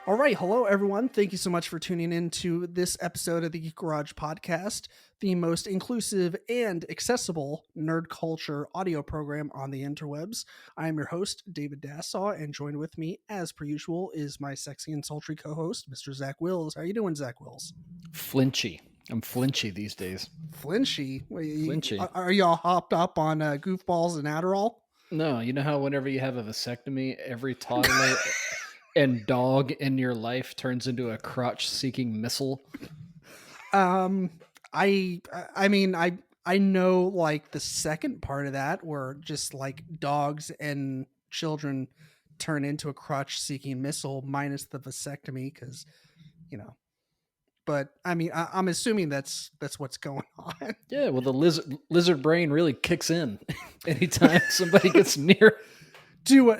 All right. Hello, everyone. Thank you so much for tuning in to this episode of the Geek Garage podcast, the most inclusive and accessible nerd culture audio program on the interwebs. I am your host, David Dassaw, and joined with me, as per usual, is my sexy and sultry co-host, Mr. Zach Wills. How you doing, Zach Wills? Flinchy. I'm flinchy these days. Flinchy? Flinchy. Are y'all hopped up on goofballs and Adderall? No, you know how whenever you have a vasectomy, every toddler and dog in your life turns into a crotch-seeking missile? Um, I know like the second part of that, where just like dogs and children turn into a crotch-seeking missile, minus the vasectomy, because you know. But I'm assuming that's what's going on. Yeah, well, the lizard brain really kicks in anytime somebody gets near.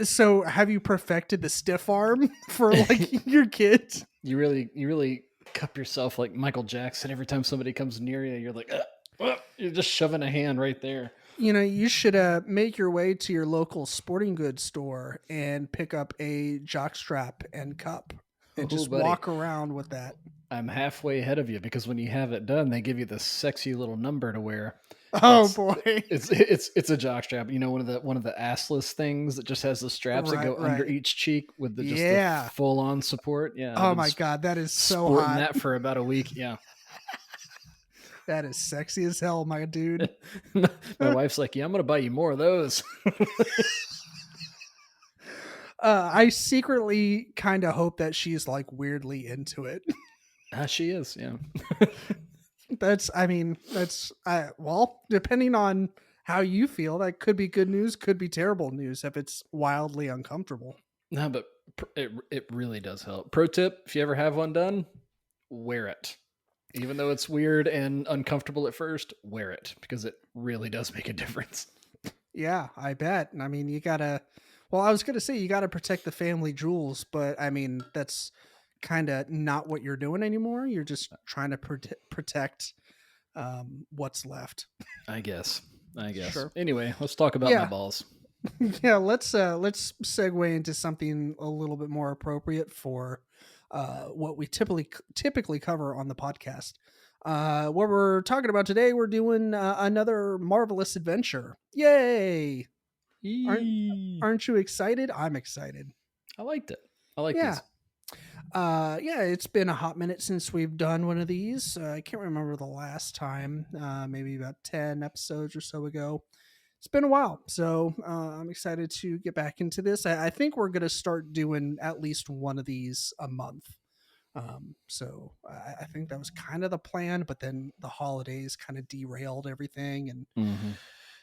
So have you perfected the stiff arm for like your kids? You really cup yourself like Michael Jackson every time somebody comes near you. You're like, you're just shoving a hand right there. You should make your way to your local sporting goods store and pick up a jockstrap and cup and Oh, just buddy. walk around with that. I'm halfway ahead of you because when you have it done, they give you this sexy little number to wear. Oh boy. It's a jock strap. You know, one of the assless things that just has the straps that go under each cheek with the full on support. Yeah. Oh my god, that is so sporting hot. that for about a week. Yeah. That is sexy as hell, my dude. My wife's like, yeah, I'm gonna buy you more of those. I secretly kind of hope that she's like weirdly into it. She is. Yeah. Well, depending on how you feel, that could be good news, could be terrible news if it's wildly uncomfortable. No, but it really does help. Pro tip: if you ever have one done, wear it. Even though it's weird and uncomfortable at first, wear it because it really does make a difference. Yeah, I bet. I mean, you gotta. Well, I was gonna say you gotta protect the family jewels, but I mean that's kind of not what you're doing anymore. You're just trying to protect what's left. I guess. Sure. Anyway, let's talk about my balls. Yeah, let's segue into something a little bit more appropriate for what we typically cover on the podcast. What we're talking about today, we're doing another marvelous adventure. Yay! Aren't you excited? I'm excited. I liked it. I like these. It's been a hot minute since we've done one of these. I can't remember the last time. Maybe about 10 episodes or so ago. It's been a while, so I'm excited to get back into this. I think we're going to start doing at least one of these a month. So I think that was kind of the plan, but then the holidays kind of derailed everything, and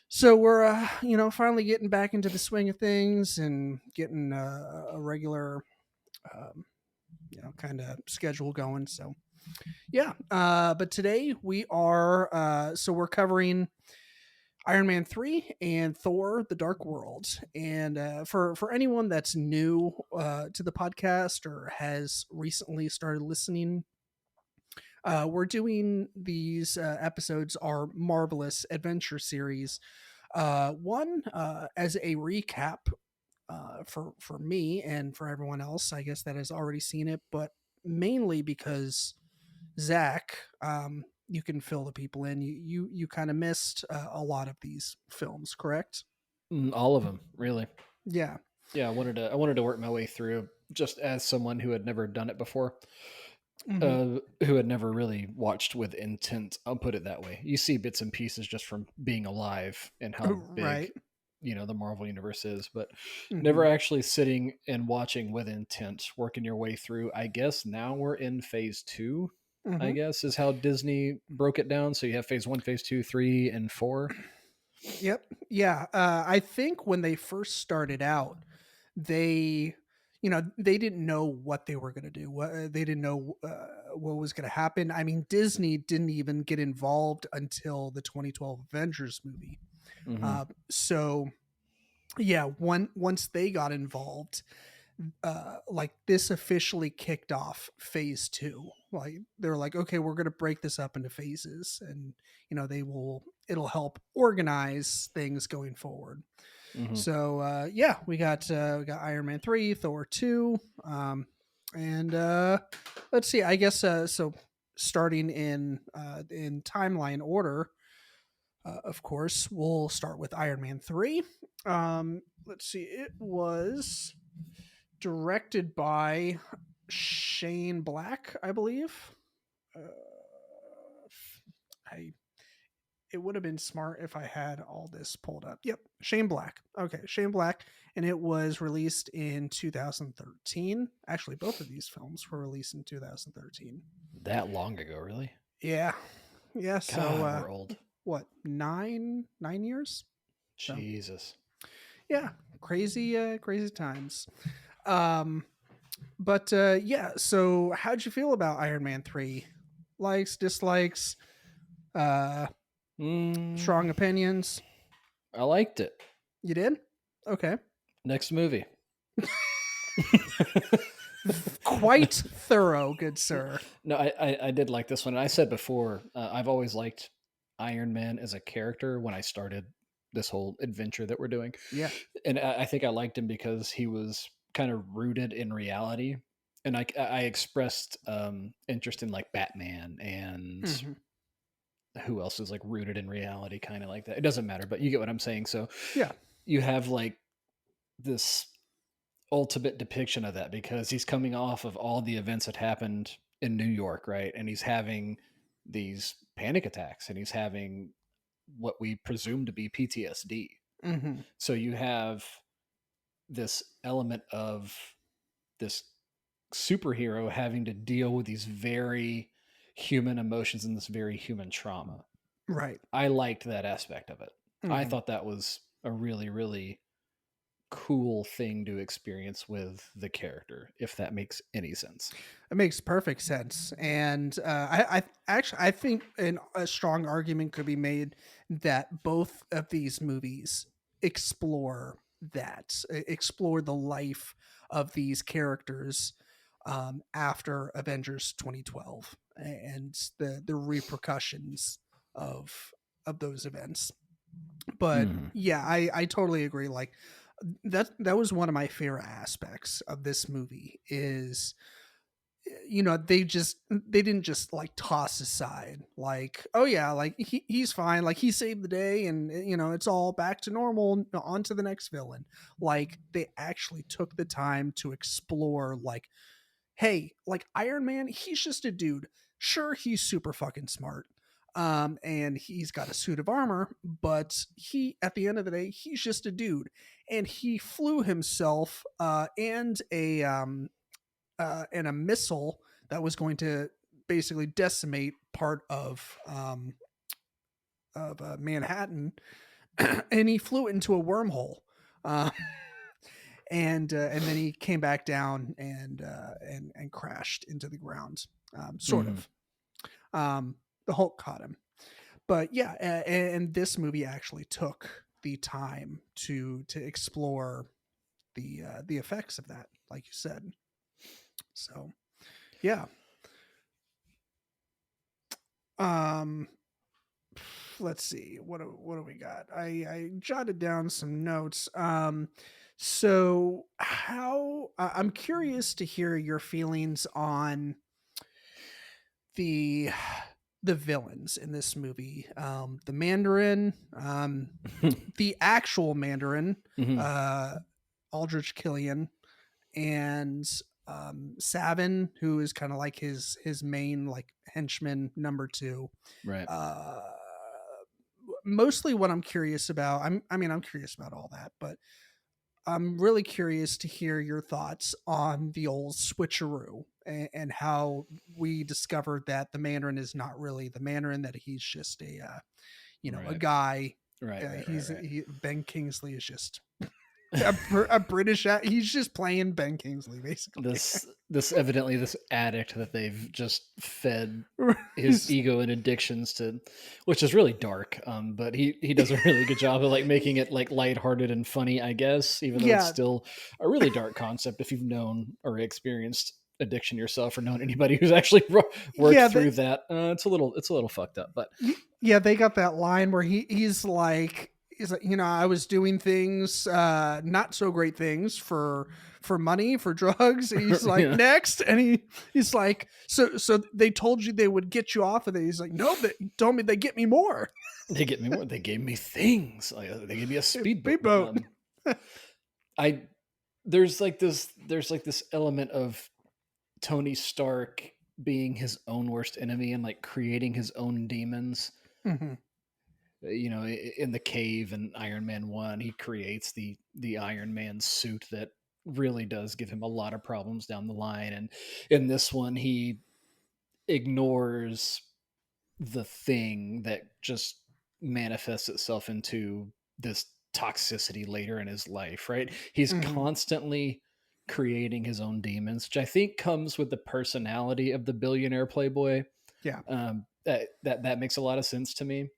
so we're finally getting back into the swing of things and getting a regular kind of schedule going. So yeah, but today we are we're covering Iron Man 3 and Thor: The Dark World. And for anyone that's new to the podcast or has recently started listening, we're doing these episodes, our marvelous adventure series. One as a recap for me and for everyone else, I guess, that has already seen it, but mainly because Zach, you can fill the people in. You kind of missed a lot of these films, correct? All of them, really. Yeah. Yeah, I wanted to work my way through just as someone who had never done it before, who had never really watched with intent. I'll put it that way. You see bits and pieces just from being alive and how big, Right. The Marvel universe is, but never Mhm. actually sitting and watching with intent, working your way through. I guess now we're in phase 2. I Mhm. guess is how Disney broke it down. So you have phase 1, phase 2, 3, and 4. Yep. Yeah. I think when they first started out, they they didn't know what they were going to do. They didn't know what was going to happen. I mean, Disney didn't even get involved until the 2012 Avengers movie. Mm-hmm. So yeah, once they got involved, like this officially kicked off phase 2. Like they're like, okay, we're going to break this up into phases, and it'll help organize things going forward. Mm-hmm. So we got Iron Man 3, Thor 2. And let's see. I guess so. Starting in timeline order, of course, we'll start with Iron Man 3. Let's see. It was directed by Shane Black, I believe. Uh, I It would have been smart if I had all this pulled up. Yep, Shane Black. Okay, Shane Black, and it was released in 2013. Actually, both of these films were released in 2013. That long ago, really? Yeah, yeah. So, God, we're old. what, 9 years? So, Jesus. yeah, crazy times. Um, but yeah. So, how'd you feel about Iron Man 3? Likes, dislikes, uh, strong opinions? I liked it. You did? Okay. Next movie. Quite thorough, good sir. No, I did like this one. I said before, I've always liked Iron Man as a character when I started this whole adventure that we're doing. Yeah. And I think I liked him because he was kind of rooted in reality. And I expressed interest in like Batman and Mm-hmm. who else is like rooted in reality, kind of like that. It doesn't matter, but you get what I'm saying. So Yeah. you have like this ultimate depiction of that because he's coming off of all the events that happened in New York, right? And he's having these panic attacks and he's having what we presume to be PTSD. Mm-hmm. So you have this element of this superhero having to deal with these very human emotions and this very human trauma. Right. I liked that aspect of it. I Mm-hmm. thought that was a really, really cool thing to experience with the character, if that makes any sense. It makes perfect sense, and I actually I think a strong argument could be made that both of these movies explore explore the life of these characters after Avengers 2012 and the repercussions of those events. But Mm. yeah, I totally agree. Like that was one of my favorite aspects of this movie is they didn't just like toss aside like, oh yeah, like he's fine, like he saved the day, and it's all back to normal, on to the next villain. Like they actually took the time to explore, like, hey, like Iron Man, he's just a dude. Sure, he's super fucking smart. And he's got a suit of armor, but he, at the end of the day, he's just a dude. And he flew himself and a missile that was going to basically decimate part of Manhattan, and he flew it into a wormhole. Uh, and then he came back down and crashed into the ground, sort Mm-hmm. of. The Hulk caught him, but yeah, and this movie actually took the time to explore the effects of that, like you said. So yeah. Um, let's see, what do we got? I jotted down some notes. So I'm curious to hear your feelings on the the villains in this movie. The Mandarin, the actual Mandarin, Mm-hmm. uh, Aldrich Killian, and Savin, who is kind of like his main like henchman number two. Right. Uh, Mostly what I'm curious about, I'm curious about all that, but I'm really curious to hear your thoughts on the old switcheroo, and how we discovered that the Mandarin is not really the Mandarin, that he's just a Right. guy. Right. Right. Ben Kingsley is just a British. He's just playing Ben Kingsley, basically. This evidently this addict that they've just fed his He's- ego and addictions to, which is really dark. But he does a really good job of like making it like lighthearted and funny, I guess, even though it's yeah, still a really dark concept if you've known or experienced addiction yourself or known anybody who's actually worked yeah, through that. It's a little fucked up, but yeah. They got that line where he's like, he's like, I was doing things, not so great things for money, for drugs. And he's like, Yeah. next. And he's like, so they told you they would get you off of it. He's like, no, they told me they get me more. They get me more. They gave me things. Like, they gave me a speedboat. Speedboat. I there's like this element of Tony Stark being his own worst enemy and like creating his own demons. Mhm. In the cave in Iron Man 1, he creates the Iron Man suit that really does give him a lot of problems down the line, and in this one he ignores the thing that just manifests itself into this toxicity later in his life, right? He's Mhm. constantly creating his own demons, which I think comes with the personality of the billionaire playboy. Yeah, That makes a lot of sense to me.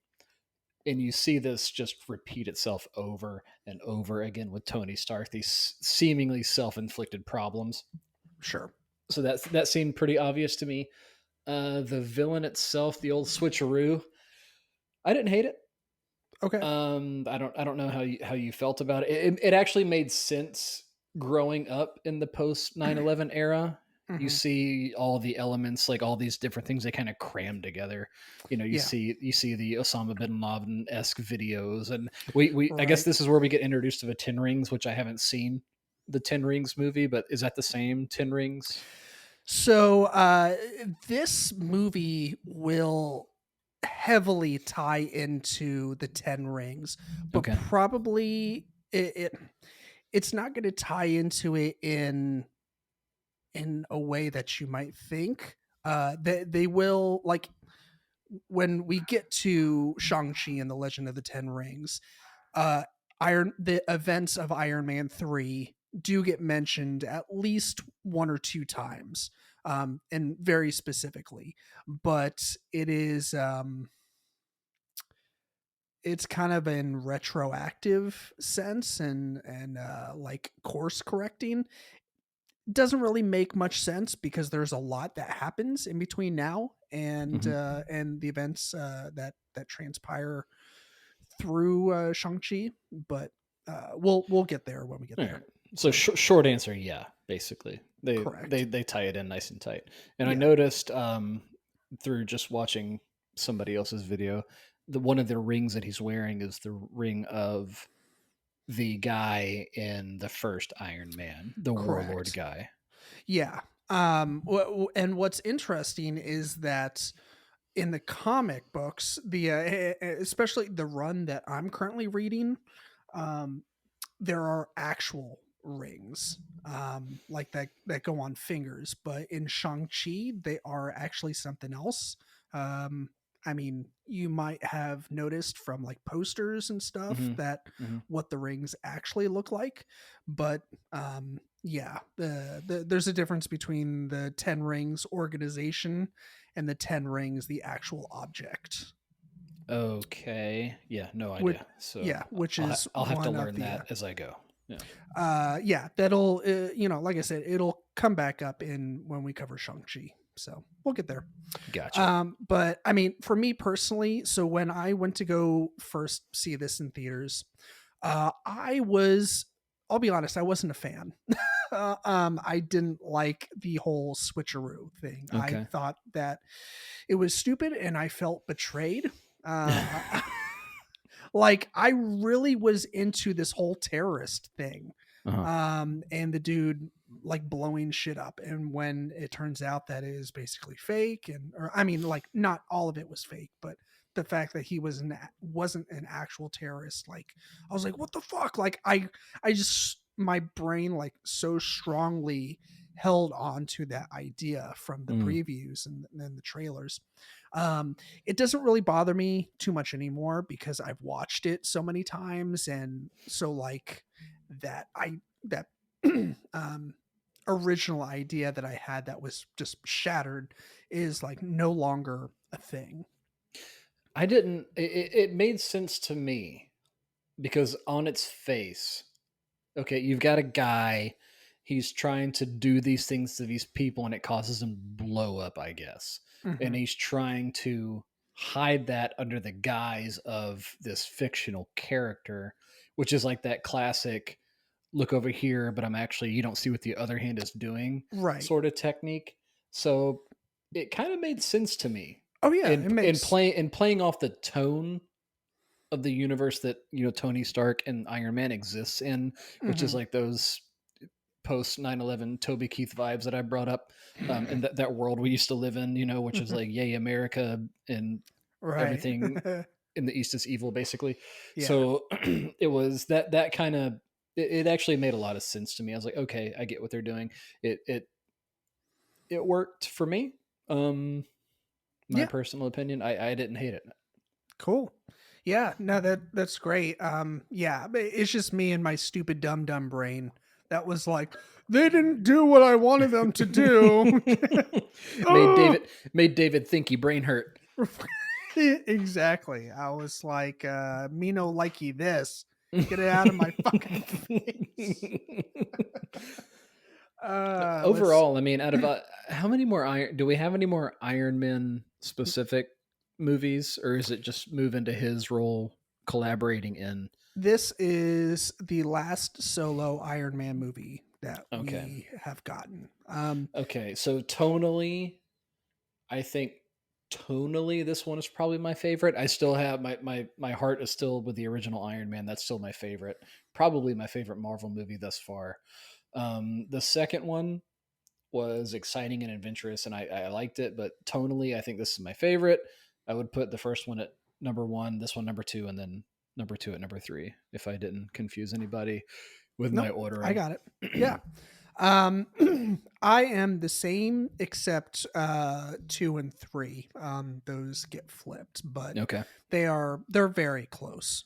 And you see this just repeat itself over and over again with Tony Stark, these seemingly self-inflicted problems. sure. So that seemed pretty obvious to me. The villain itself, the old switcheroo, I didn't hate it. Okay. I don't know how you felt about it. It actually made sense growing up in the post 9/11 era. You Mhm. see all the elements, like all these different things they kind of cram together. You Yeah, see the Osama bin Laden esque videos, and we I guess right. this is where we get introduced to the Ten Rings, which I haven't seen the Ten Rings movie, but is that the same Ten Rings? So this movie will heavily tie into the Ten Rings, but Okay. probably it's not going to tie into it in a way that you might think. They will, like, when we get to Shang-Chi and the Legend of the Ten Rings, uh the events of Iron Man 3 do get mentioned at least one or two times, and very specifically. But it's kind of in retroactive sense, and like course correcting. Doesn't really make much sense because there's a lot that happens in between now Hmm. and the events that transpire through Shang-Chi. But we'll get there when we get All there. right. So So short answer, yeah. Basically, they they correct. they tie it in nice and tight. And I Yeah, noticed through just watching somebody else's video, the one of the rings that he's wearing is the ring of the guy in the first Iron Man, the Warlord correct. guy. Yeah. And what's interesting is that in the comic books, especially the run that I'm currently reading, um, there are actual rings, like that go on fingers. But in Shang-Chi, they are actually something else. Um, I mean, you might have noticed from like posters and stuff Hmm. that Hmm. what the rings actually look like. But yeah, there's a difference between the Ten Rings organization and the Ten Rings, the actual object. Okay. Yeah. No Which, idea. So yeah, which I'll is I'll have to one of learn the that as I go. Yeah. yeah, that'll like I said, it'll come back up in when we cover Shang-Chi. So we'll get there. Gotcha. But I mean, for me personally, so when I went to go first see this in theaters, I was, I'll be honest, I wasn't a fan. I didn't like the whole switcheroo thing. I Okay. thought that it was stupid and I felt betrayed. Like, I really was into this whole terrorist thing. Uh-huh. And the dude like blowing shit up. And when it turns out that it is basically fake, or I mean, like, not all of it was fake, but the fact that he wasn't an actual terrorist, like, I was like, what the fuck? Like, I just, my brain like so strongly held on to that idea from the Mm. previews and the trailers. It doesn't really bother me too much anymore because I've watched it so many times, and so like that original idea that I had that was just shattered is like no longer a thing. I didn't. It made sense to me because on its face, okay, you've got a guy. He's trying to do these things to these people, and it causes him to blow up, I guess. And Hmm. he's trying to. hide that under the guise of this fictional character, which is like that classic look over here, but I'm actually, you don't see what the other hand is doing Right. sort of technique. So it kind of made sense to me Oh yeah, in it makes. playing off the tone of the universe that, Tony Stark and Iron Man exists in, which is Mhm. like those post 9/11 Toby Keith vibes that I brought up, in that world we used to live in, which is like yay America, and Right. everything in the East is evil, basically. Yeah. So it was that kind of, it actually made a lot of sense to me. I was like, okay, I get what they're doing. It worked for me. My Yeah. personal opinion, I didn't hate it. Cool. Yeah, no, that's great. Yeah, but it's just me and my stupid dumb brain that was like, they didn't do what I wanted them to do. made Oh! David made David think he brain hurt. Exactly. I was like, me no likey this. Get it out of my fucking face. Let's Overall, I mean, out of how many more Iron do we have? Any more Iron Man specific movies, or is it just move into his role collaborating in? This is the last solo Iron Man movie that Okay, we have gotten. okay. So tonally, I think tonally this one is probably my favorite. I still have my heart is still with the original Iron Man. That's still my favorite. Probably my favorite Marvel movie thus far. The second one was exciting and adventurous, and I liked it. But tonally, I think this is my favorite. I would put the first one at number one, this one number two, and then number two at number three. If I didn't confuse anybody with my Nope, I ordering. got it. Yeah. Um, I am the same except 2 and 3. Those get flipped, but Okay. they're very close.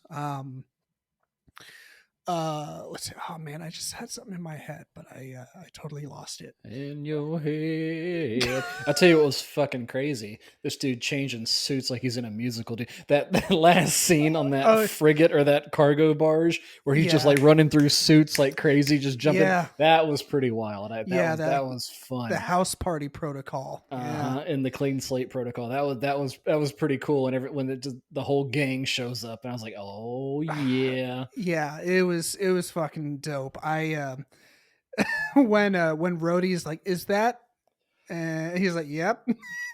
Let's see. Oh man, I just had something in my head, but I totally lost it. In your head. I'll tell you what was fucking crazy. This dude changing suits like he's in a musical. Dude. That last scene on that Oh frigate or that cargo barge where he's just yeah, like running through suits like crazy, just jumping. yeah, That was pretty wild. yeah. That was The fun. house party protocol. Yeah, In the clean slate protocol. That was pretty cool. And when the whole gang shows up, and I was like, oh yeah. yeah. It was fucking dope. I when Rhodey's like, "Is that?" He's like, "Yep."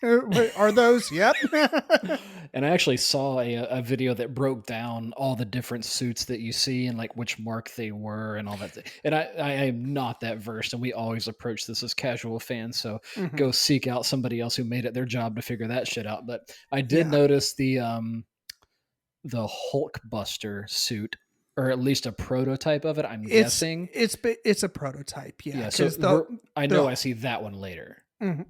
Wait, are those? Yep. And I actually saw a video that broke down all the different suits that you see and like which mark they were and all that. And I am not that versed, and we always approach this as casual fans. So Mhm. go seek out somebody else who made it their job to figure that shit out. But I did Yeah, notice the Hulkbuster suit, or at least a prototype of it. I'm it's guessing. it's a prototype. Yeah, Yeah. So because the I know the I see that one later.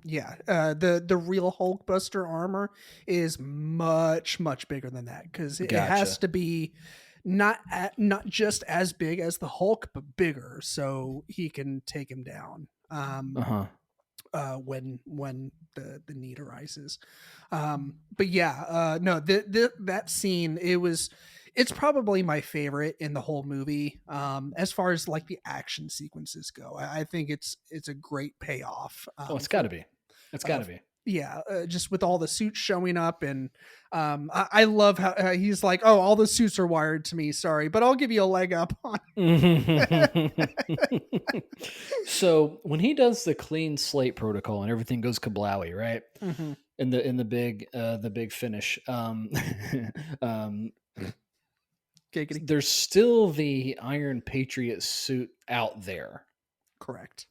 yeah the real Hulkbuster armor is much bigger than that because it has Gotcha. to be not just as big as the Hulk but bigger so he can take him down. Uh huh. When the need arises. But yeah, no, that scene it's probably my favorite in the whole movie. As far as like the action sequences go, I think it's a great payoff. Oh, it's got For to be. It's got uh, to be. yeah, just with all the suits showing up, and I love how he's like, "Oh, all the suits are wired to me. Sorry, but I'll give you a leg up on." So when he does the clean slate protocol and everything goes kablowy, right? Mhm. In the big finish, um, Giggity. there's still the Iron Patriot suit out there. Correct.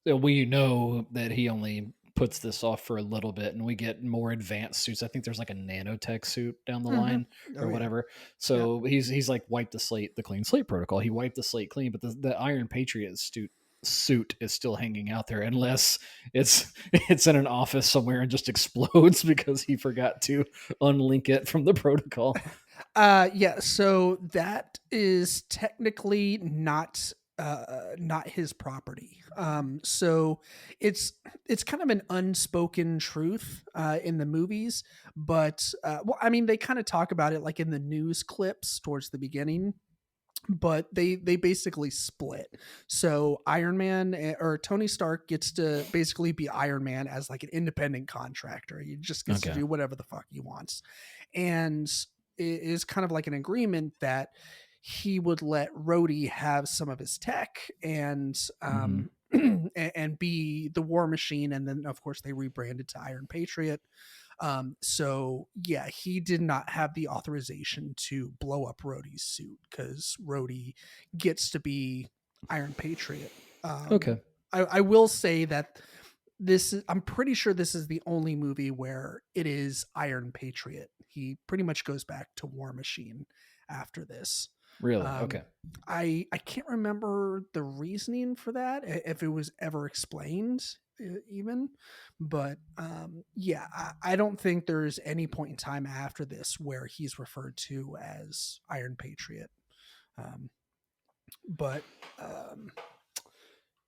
So we know that he only puts this off for a little bit, and we get more advanced suits. I think there's like a nanotech suit down the Hmm. line Oh or yeah. whatever. Yep. So he's like wiped the clean slate protocol. He wiped the slate clean, but the Iron Patriot suit is still hanging out there unless it's in an office somewhere and just explodes because he forgot to unlink it from the protocol. Yeah, so that is technically not his property. So it's kind of an unspoken truth in the movies, but well, I mean, they kind of talk about it like in the news clips towards the beginning. but they basically split. So Iron Man or Tony Stark gets to basically be Iron Man as like an independent contractor. He just gets to Okay. do whatever the fuck he wants, and it is kind of like an agreement that he would let Rhodey have some of his tech and Mm-hmm. and be the War Machine, and then of course they rebranded to Iron Patriot. So yeah, he did not have the authorization to blow up Rhodey's suit because Rhodey gets to be Iron Patriot. Okay. I will say that I'm pretty sure this is the only movie where it is Iron Patriot. He pretty much goes back to War Machine after this. Really? Um, Okay. I can't remember the reasoning for that, if it was ever explained, even. But yeah, I don't think there's any point in time after this where he's referred to as Iron Patriot. Um, but um,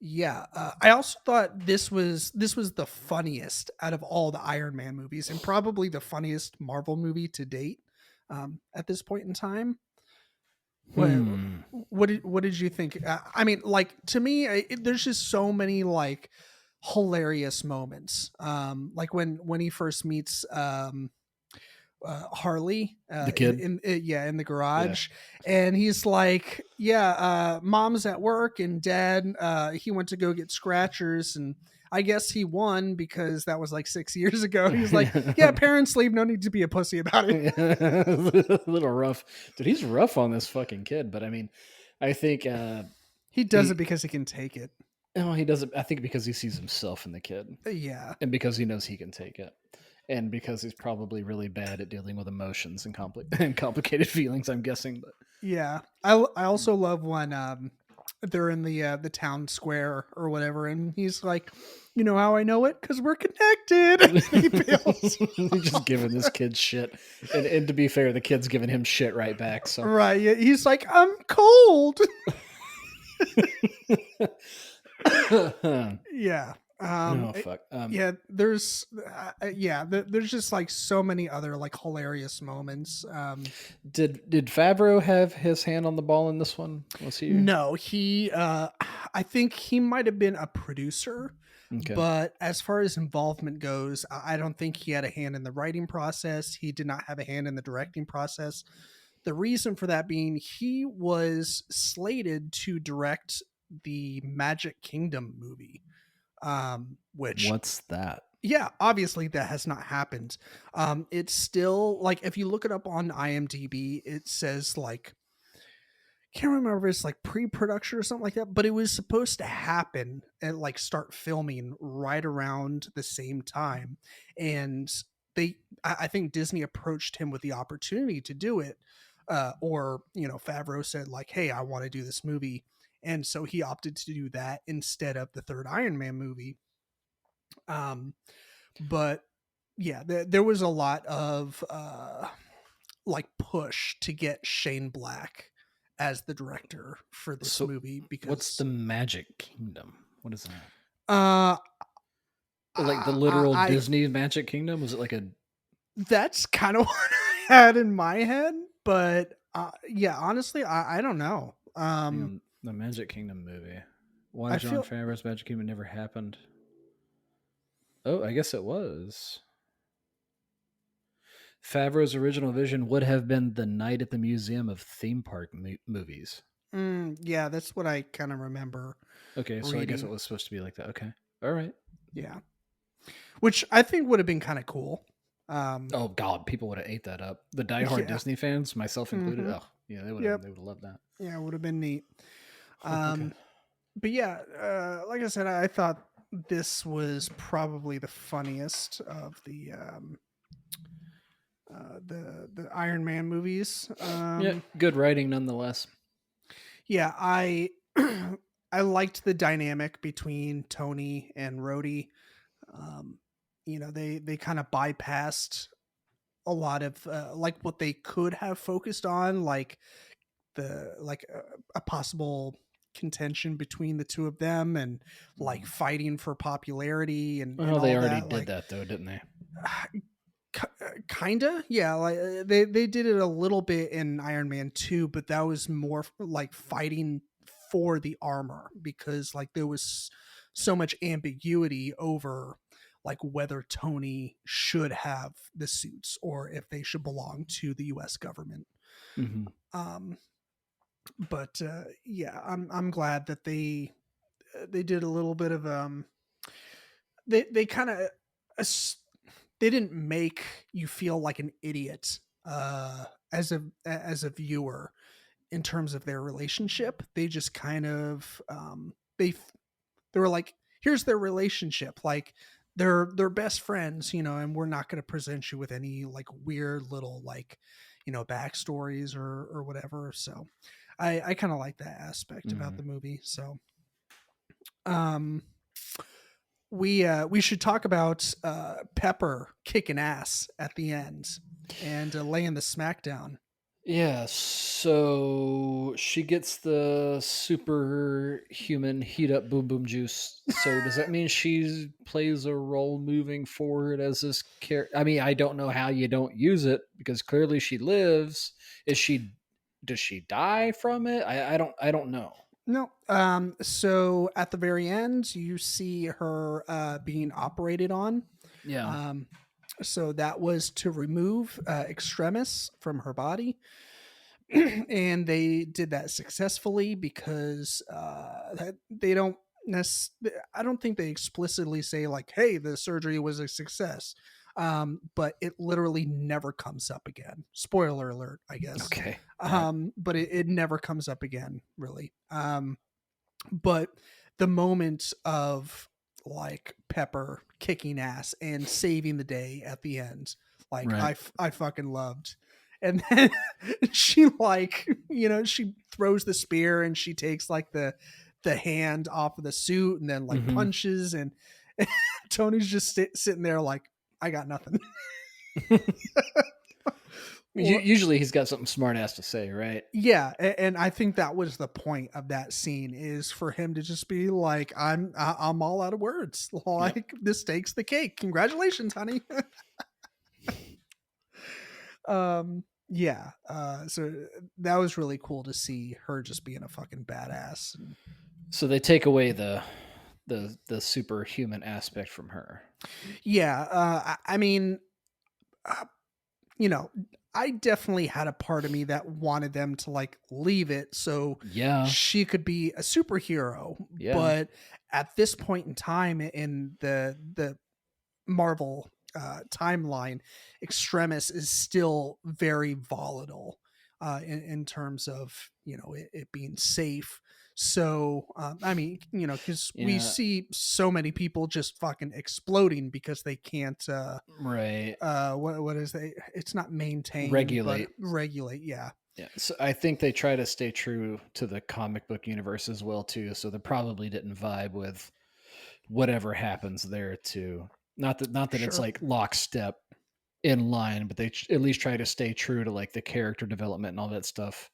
yeah, I also thought this was the funniest out of all the Iron Man movies, and probably the funniest Marvel movie to date, at this point in time. What Hmm. what did you think? I mean, like, to me, there's just so many like hilarious moments. Like when he first meets Harley The kid? yeah, in the Yeah. garage, and he's like, yeah, mom's at work and dad, he went to go get scratchers, and I guess he won because that was like 6 years ago. He's like, yeah, parents leave, no need to be a pussy about it. A little rough. Dude, he's rough on this fucking kid, but I mean, I think He does it he because he can take it. oh, he does it I think because he sees himself in the kid Yeah. and because he knows he can take it. And because he's probably really bad at dealing with emotions and and complicated feelings, I'm guessing, but Yeah, I also love when they're in the town square or whatever, and he's like, you know how I know it? Because we're connected. He bails. he's just giving this kid shit. And to be fair, the kid's giving him shit right back. So Right? Yeah, he's like, I'm cold. Yeah. oh fuck. Yeah. There's just like so many other like hilarious moments. Did Favreau have his hand on the ball in this one? Was he No, he. I think he might have been a producer. okay? But as far as involvement goes, I don't think he had a hand in the writing process. He did not have a hand in the directing process. The reason for that being he was slated to direct the Magic Kingdom movie, which, What's that? yeah, obviously that has not happened. It's still like, if you look it up on IMDb, it says like, can't remember if it's like pre-production or something like that, but it was supposed to happen and like start filming right around the same time. And I think Disney approached him with the opportunity to do it. Or, Favreau said like, hey, I want to do this movie. And so he opted to do that instead of the third Iron Man movie. Um, but yeah, there was a lot of, like, push to get Shane Black as the director for this So, movie what's because the Magic Kingdom? What is that? uh Like the I, literal I Disney Magic Kingdom? Was it like a that's kind of what I had in my head, but yeah, honestly, I don't know. hang on, the Magic Kingdom movie? Why I John feel Favreau's Magic Kingdom never happened? Oh, I guess it was. Favreau's original vision would have been the Night at the Museum of Theme Park movies. yeah, that's what I kind of remember Okay, so I guess it reading. was supposed to be like that. Okay, all right. Yeah, which I think would have been kind of cool. Um, Oh God, people would have ate that up. The diehard yeah. Disney fans, myself included. Hmm. Oh yeah, they would have. Yep. They would have loved that. Yeah, it would have been neat. Okay. Um, but yeah, like I said, I thought this was probably the funniest of the Iron Man movies. Yeah, good writing nonetheless. Yeah, I I liked the dynamic between Tony and Rhodey. Um, they kind of bypassed a lot of like what they could have focused on, like a possible contention between the two of them, and like fighting for popularity and Well, they all already that. did Like, that though, didn't they? Kinda, yeah. Like they did it a little bit in Iron Man 2, but that was more like fighting for the armor because like there was so much ambiguity over like whether Tony should have the suits or if they should belong to the U.S. government. Mm-hmm. Um, but yeah, I'm glad that they did a little bit of they kind of they didn't make you feel like an idiot as a viewer in terms of their relationship. They just kind of they were like, here's their relationship, like they're best friends, you know, and we're not going to present you with any like weird little like backstories or whatever. So I kind of like that aspect about Mm-hmm. the movie. So um we should talk about Pepper kicking ass at the end and laying the smackdown. Yeah, so she gets the superhuman heat up boom boom juice. So does that mean she plays a role moving forward as this character? I mean, I don't know how you don't use it because clearly she lives. Is she? Does she die from it? I don't know. No. So at the very end, you see her being operated on. Yeah. Um, so that was to remove extremis from her body. And they did that successfully because they don't I don't think they explicitly say like, "Hey, the surgery was a success," but it literally never comes up again. Spoiler alert, I guess. Okay. All right. But it never comes up again, really. But the moment of like Pepper kicking ass and saving the day at the end, like Right. I fucking loved. And then she like, she throws the spear and she takes like the hand off of the suit and then like Mm-hmm. punches and Tony's just sitting there like, I got nothing. Well, Usually he's got something smart ass to say, right? yeah, and I think that was the point of that scene is for him to just be like, I'm all out of words. Yep. Like this takes the cake. Congratulations, honey. Yeah. So that was really cool to see her just being a fucking badass. So they take away the superhuman aspect from her. Yeah. I mean, uh, you know, I definitely had a part of me that wanted them to like leave it so Yeah. she could be a superhero. Yeah. But at this point in time in the Marvel timeline, Extremis is still very volatile in terms of it being safe. So I mean, because we Yeah. see so many people just fucking exploding because they can't Right. what is they it's not maintain but Regulate. regulate. Yeah. Yeah. So I think they try to stay true to the comic book universe as well too. So they probably didn't vibe with whatever happens there too. Not that it's Sure. like lockstep in line, but they at least try to stay true to like the character development and all that stuff.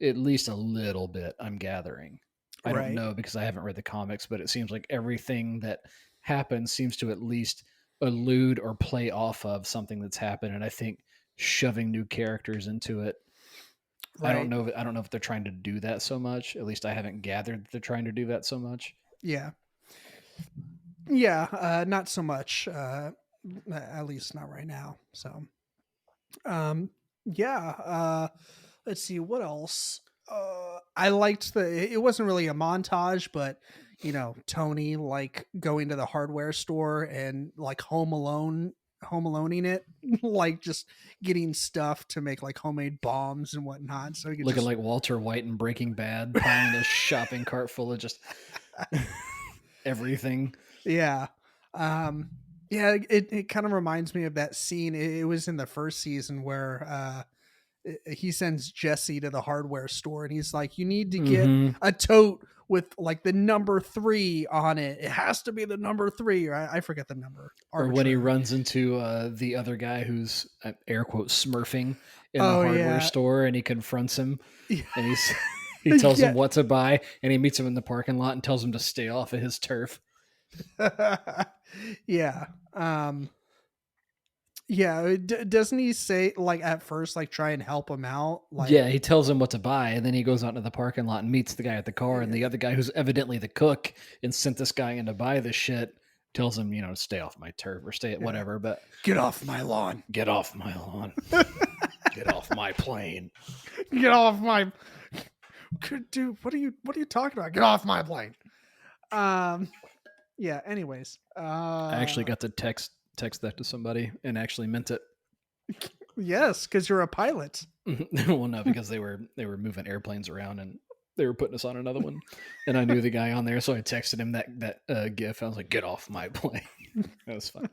At least a little bit, I'm gathering. I don't Right. know because I haven't read the comics, but it seems like everything that happens seems to at least allude or play off of something that's happened. And I think shoving new characters into it, Right. I don't know if they're trying to do that so much. At least I haven't gathered that they're trying to do that so much. Yeah. Yeah. Not so much. At least not right now. So um yeah. Let's see what else. I liked it wasn't really a montage, but Tony like going to the hardware store and like home aloneing it, like just getting stuff to make like homemade bombs and whatnot. So he could Looking just like Walter White in Breaking Bad, piling a shopping cart full of just everything. yeah. Um yeah, it kind of reminds me of that scene. It was in the first season where he sends Jesse to the hardware store and he's like, you need to get Mm-hmm. a tote with like the number 3 on it. It has to be the number 3, or I forget the number Or when he arbitrarily. runs into the other guy who's air quote smurfing in the Oh hardware yeah. store, and he confronts him, Yeah. and he tells him Yeah. what to buy, and he meets him in the parking lot and tells him to stay off of his turf. Yeah. Um Yeah, doesn't he say like at first like try and help him out? Yeah, Like he tells him what to buy, and then he goes out into the parking lot and meets the guy at the car, and yeah, the other guy who's evidently the cook and sent this guy in to buy this shit tells him, stay off my turf or stay at yeah. whatever, but Get off my lawn. get off my lawn. Get off my plane. Get off my dude, what are you talking about? Get off my plane. Yeah, anyways. I actually got to text that to somebody and actually meant it. Yes, because you're a pilot. Well, no, because they were moving airplanes around and they were putting us on another one, and I knew the guy on there, so I texted him that gif. I was like, "Get off my plane." That was fun.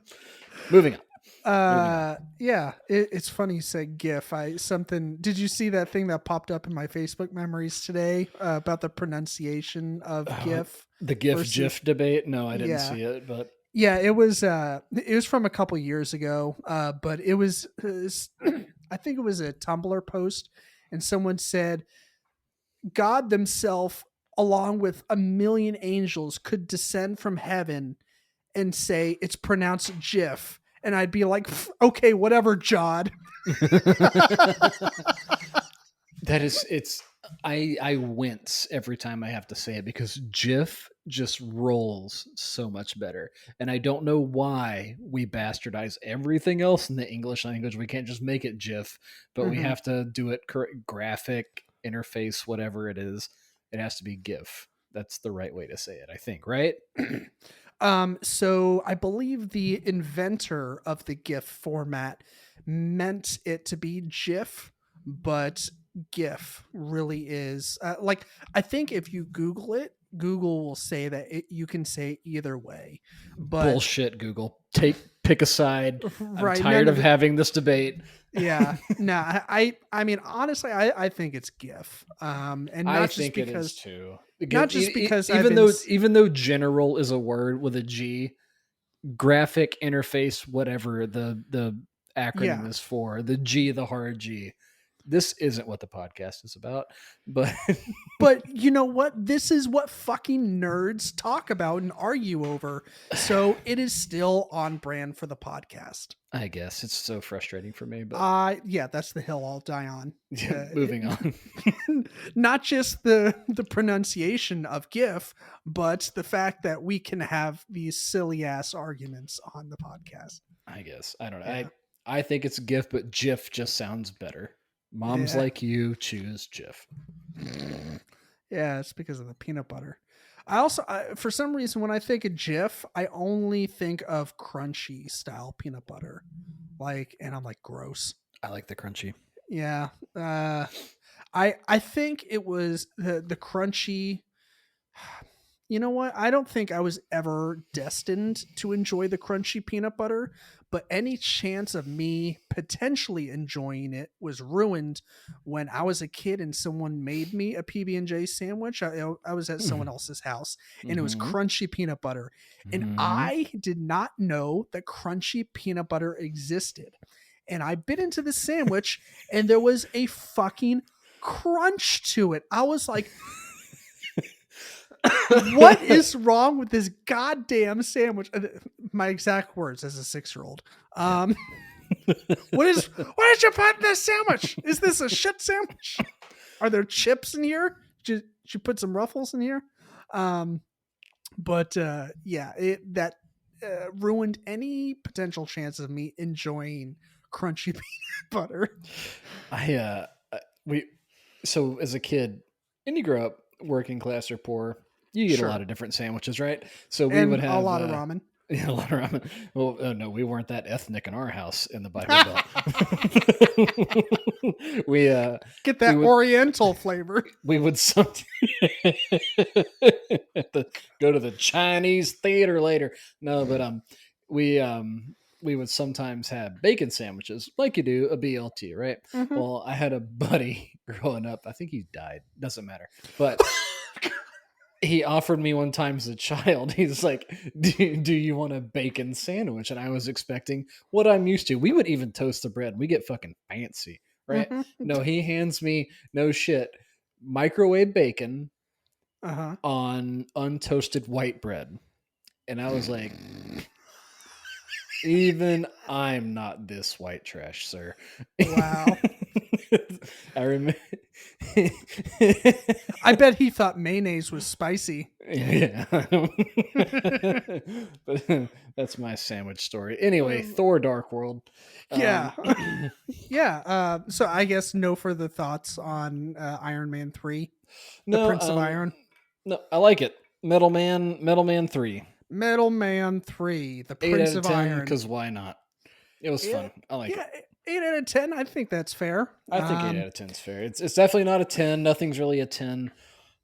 Moving on. Yeah, it's funny you said GIF. Did you see that thing that popped up in my Facebook memories today about the pronunciation of GIF? The GIF versus- GIF debate. No, I didn't Yeah. see it, but Yeah, it was from a couple years ago, but it was I think it was a Tumblr post, and someone said God themselves, along with a million angels, could descend from heaven and say it's pronounced GIF, and I'd be like, okay, whatever, Jod. I wince every time I have to say it because GIF just rolls so much better. And I don't know why we bastardize everything else in the English language. We can't just make it GIF, but we Mhm. have to do it graphic interface, whatever it is. It has to be GIF. That's the right way to say it, I think, right? So I believe the inventor of the GIF format meant it to be GIF, but GIF really is like, I think if you Google it, Google will say that you can say either way. But Bullshit, Google. Pick a side. I'm right, tired of having this debate. Yeah, no, I mean, honestly, I think it's GIF, and not I just think because, it is too. not just because Even though general is a word with a G, graphic interface, whatever the acronym yeah. is for, the G, the hard G. This isn't what the podcast is about, but But you know what? This is what fucking nerds talk about and argue over. So it is still on brand for the podcast. I guess it's so frustrating for me. But Yeah, that's the hill I'll die on. moving on. Not just the pronunciation of GIF, but the fact that we can have these silly ass arguments on the podcast. I guess I don't know. Yeah. I think it's GIF, but GIF just sounds better. Moms Yeah. like you choose GIF. Yeah, it's because of the peanut butter. I also, for some reason, when I think of Jif, I only think of crunchy style peanut butter, and I'm like, gross. I like the crunchy. Yeah, I think it was the crunchy. You know what? I don't think I was ever destined to enjoy the crunchy peanut butter, but any chance of me potentially enjoying it was ruined when I was a kid and someone made me a PB&J sandwich. I was at someone else's house and it was crunchy peanut butter. And I did not know that crunchy peanut butter existed. And I bit into the sandwich and there was a fucking crunch to it. I was like, what is wrong with this goddamn sandwich? My exact words as a 6-year-old. What did you put in this sandwich? Is this a shit sandwich? Are there chips in here? Did you put some ruffles in here? Yeah, that ruined any potential chance of me enjoying crunchy peanut butter. So as a kid, and you grow up working class or poor, you eat a lot of different sandwiches, right? So we would have a lot of ramen. Yeah, a lot of ramen. Well, no, we weren't that ethnic in our house in the Bible Belt. We get that Oriental flavor. We would sometimes go to the Chinese theater later. No, but we would sometimes have bacon sandwiches, like you do a BLT, right? Mm-hmm. Well, I had a buddy growing up. I think he died. Doesn't matter, but. He offered me one time as a child. He's like, do you want a bacon sandwich? And I was expecting what I'm used to. We would even toast the bread. We get fucking fancy, right? Mm-hmm. No, he hands me, no shit, microwave bacon on untoasted white bread. And I was like, Even I'm not this white trash, sir. Wow. I remember. I bet he thought mayonnaise was spicy. Yeah. But that's my sandwich story. Anyway, Um, Thor Dark World. yeah. Um, Yeah. So I guess no further thoughts on Iron Man 3, The no, Prince of Iron. no, I like it. Metal Man 3. Metal Man 3, The 8 out Prince of of 10, Iron. because why not? It was Yeah. fun. I like it. Yeah. 8 out of 10. I think that's fair. I think 8 out of 10 is fair. It's definitely not a 10. Nothing's really a 10.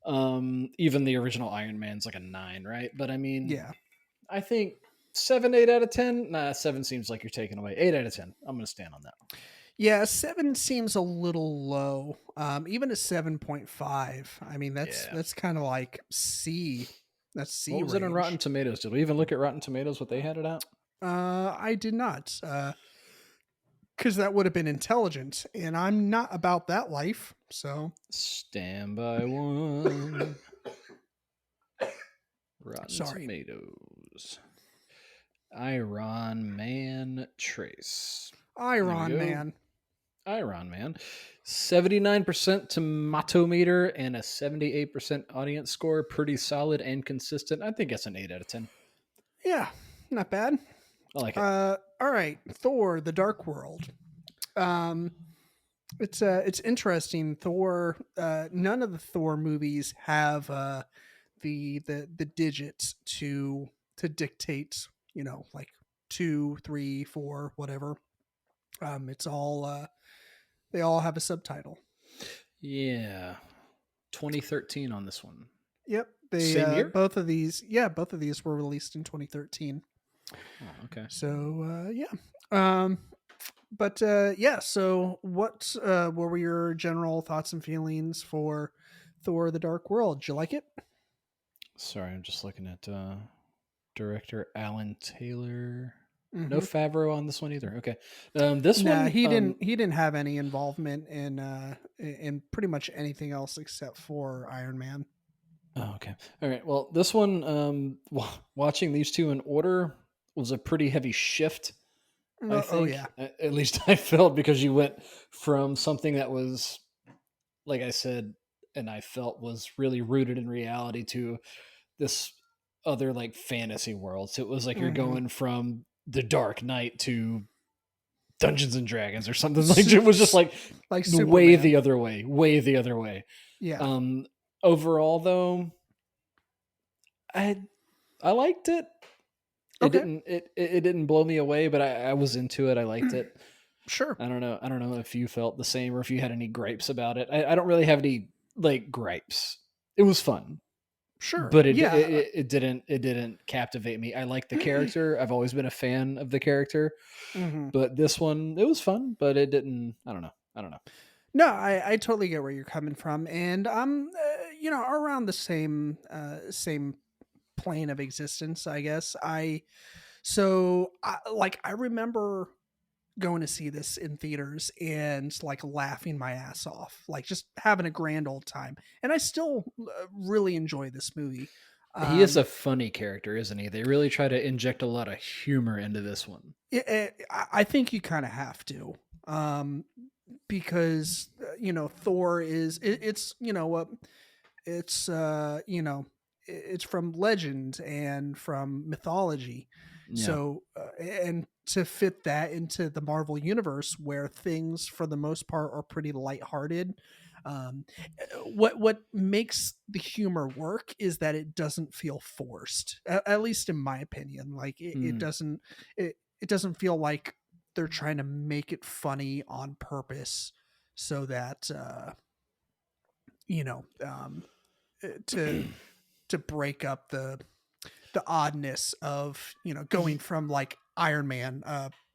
Even the original Iron Man's like a 9, right? But I mean, Yeah. I think 7, 8 out of 10. Nah, 7 seems like you're taking away. 8 out of 10. I'm going to stand on that. Yeah, 7 seems a little low. Even a 7.5. I mean, Yeah. that's kind of like C. That's C What was it on Rotten range. Tomatoes? Did we even look at Rotten Tomatoes, what they had it out? I did not. Because that would have been intelligent, and I'm not about that life. So Stand by one. Rotten sorry. Tomatoes. Iron Man Trace. There we Iron go. Man. Iron Man. 79% tomato meter and a 78% audience score. Pretty solid and consistent. I think that's an 8 out of 10. Yeah, not bad. I like it. All right, Thor: The Dark World. Um, it's interesting. Thor. None of the Thor movies have the digits to dictate. Like 2, 3, 4, whatever. It's all they all have a subtitle. Yeah. 2013 on this one. Yep. They Same year? both of these were released in 2013. Oh, okay. So yeah. But yeah, so what were your general thoughts and feelings for Thor the Dark World? Did you like it? Sorry, I'm just looking at director Alan Taylor. No Mm-hmm. Favreau on this one either. Okay. This Nah, one, he didn't have any involvement in pretty much anything else except for Iron Man. oh, okay. All right. Well, this one, watching these two in order was a pretty heavy shift. I Oh think, yeah. at least I felt, because you went from something that was, like I said, and I felt was really rooted in reality to this other like fantasy world. So it was like you're Mm-hmm. going from the Dark Knight to Dungeons and Dragons or something. Like it was just like Like way Superman. the other way, way the other way. Yeah. Um, Overall, though, I I liked it. Okay. It didn't blow me away, but I was into it. I liked it. Sure. I don't know. I don't know if you felt the same or if you had any gripes about it. I don't really have any like gripes. It was fun, Sure. but Yeah. it didn't captivate me. I like the character. I've always been a fan of the character, hmm but this one it was fun, but it didn't. I don't know. I don't know. No, I totally get where you're coming from, and I'm around the same plane of existence, I guess. I remember going to see this in theaters and like laughing my ass off, like just having a grand old time, and I still really enjoy this movie. He is a Um, funny character, isn't he? They really try to inject a lot of humor into this one. I think you kind of have to. Because Thor it's it's from legend and from mythology, Yeah. so and to fit that into the Marvel universe where things for the most part are pretty lighthearted. um what makes the humor work is that it doesn't feel forced, at least in my opinion. Like Mm. it doesn't feel like they're trying to make it funny on purpose so that you know um to break up the oddness of going from like Iron Man,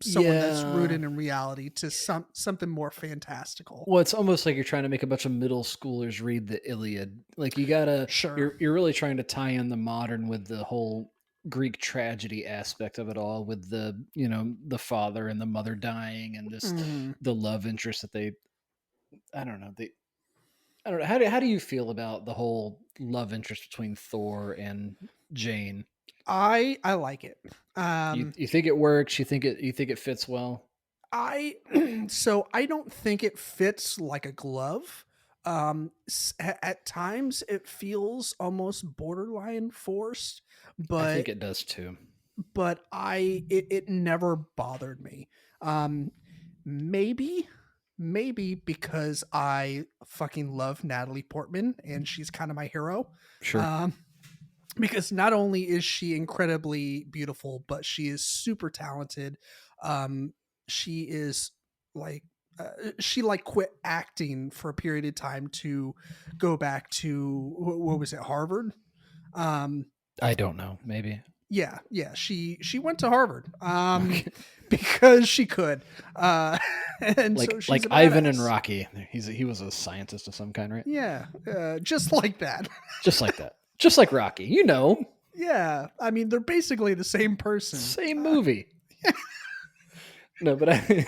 someone that's Yeah. rooted in reality, to something more fantastical. Well, it's almost like you're trying to make a bunch of middle schoolers read the Iliad. Like you gotta, Sure. you're really trying to tie in the modern with the whole Greek tragedy aspect of it all, with the the father and the mother dying, and just hmm the love interest that they. I don't know. I don't know. How do you feel about the whole love interest between Thor and Jane? I like it. You think it works? You think it fits well? I so I don't think it fits like a glove. At times it feels almost borderline forced, I think but it does too. it never bothered me. Um, maybe maybe because I fucking love Natalie Portman and she's kind of my hero. Sure. Um, because not only is she incredibly beautiful, but she is super talented. Um, she is like she like quit acting for a period of time to go back to what was it, Harvard? Um, I don't know. Maybe. yeah, she went to Harvard Okay. because she could, and so she's Like a Ivan and badass. Rocky. He was a scientist of some kind, right? Yeah, just like that. Just like that. Just like Rocky. You know, Yeah, I mean they're basically the same person. same movie. No, but I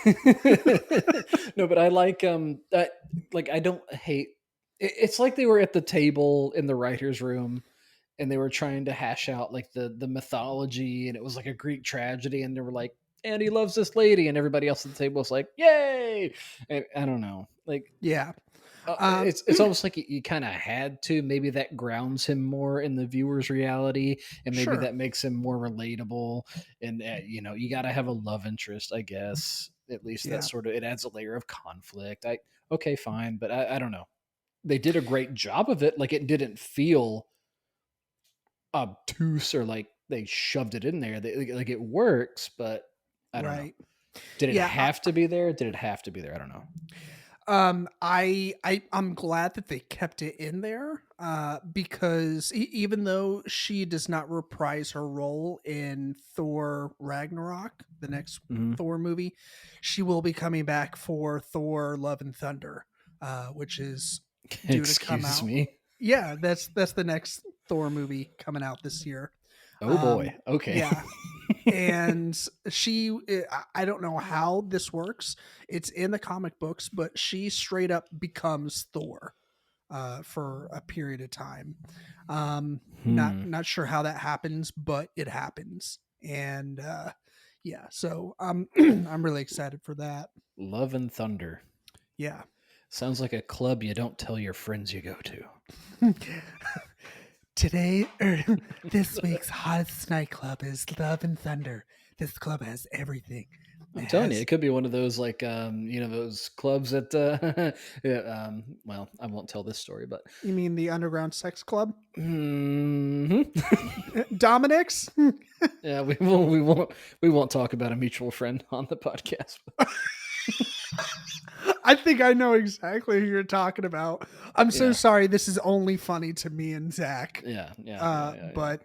no, but I like I don't hate. It's like they were at the table in the writers' room, and they were trying to hash out like the mythology, and it was like a Greek tragedy, and they were like, and he loves this lady, and everybody else at the table was like, yay! And I don't know, like Yeah. Um, it's almost like you kind of had to. Maybe that grounds him more in the viewer's reality, and maybe sure. that makes him more relatable. And you got to have a love interest, I guess. At least that Yeah. sort of it adds a layer of conflict. Okay, fine, but I don't know. They did a great job of it. Like it didn't feel obtuse or like they shoved it in there. Like it works, but I don't know. Right. Did it Yeah. have to be there? Did it have to be there? I don't know. I'm glad that they kept it in there, because even though she does not reprise her role in Thor Ragnarok, the next Mhm. Thor movie, she will be coming back for Thor Love and Thunder, which is due to come Excuse out. me. Yeah, that's the next Thor movie coming out this year. Oh boy. Okay. Yeah, and I don't know how this works. It's in the comic books, but she straight up becomes Thor for a period of time. Hmm. Not sure how that happens, but it happens. And yeah, so I'm really excited for that. Love and Thunder. Yeah. Sounds like a club you don't tell your friends you go to. Today, this week's hottest nightclub is Love and Thunder. This club has everything. It I'm telling you, has. it could be one of those like those clubs that yeah, well, I won't tell this story, but You mean the underground sex club? Mhm. Dominic's? Yeah, we won't talk about a mutual friend on the podcast. I think I know exactly who you're talking about. I'm so Yeah. sorry. This is only funny to me and Zach. Yeah. But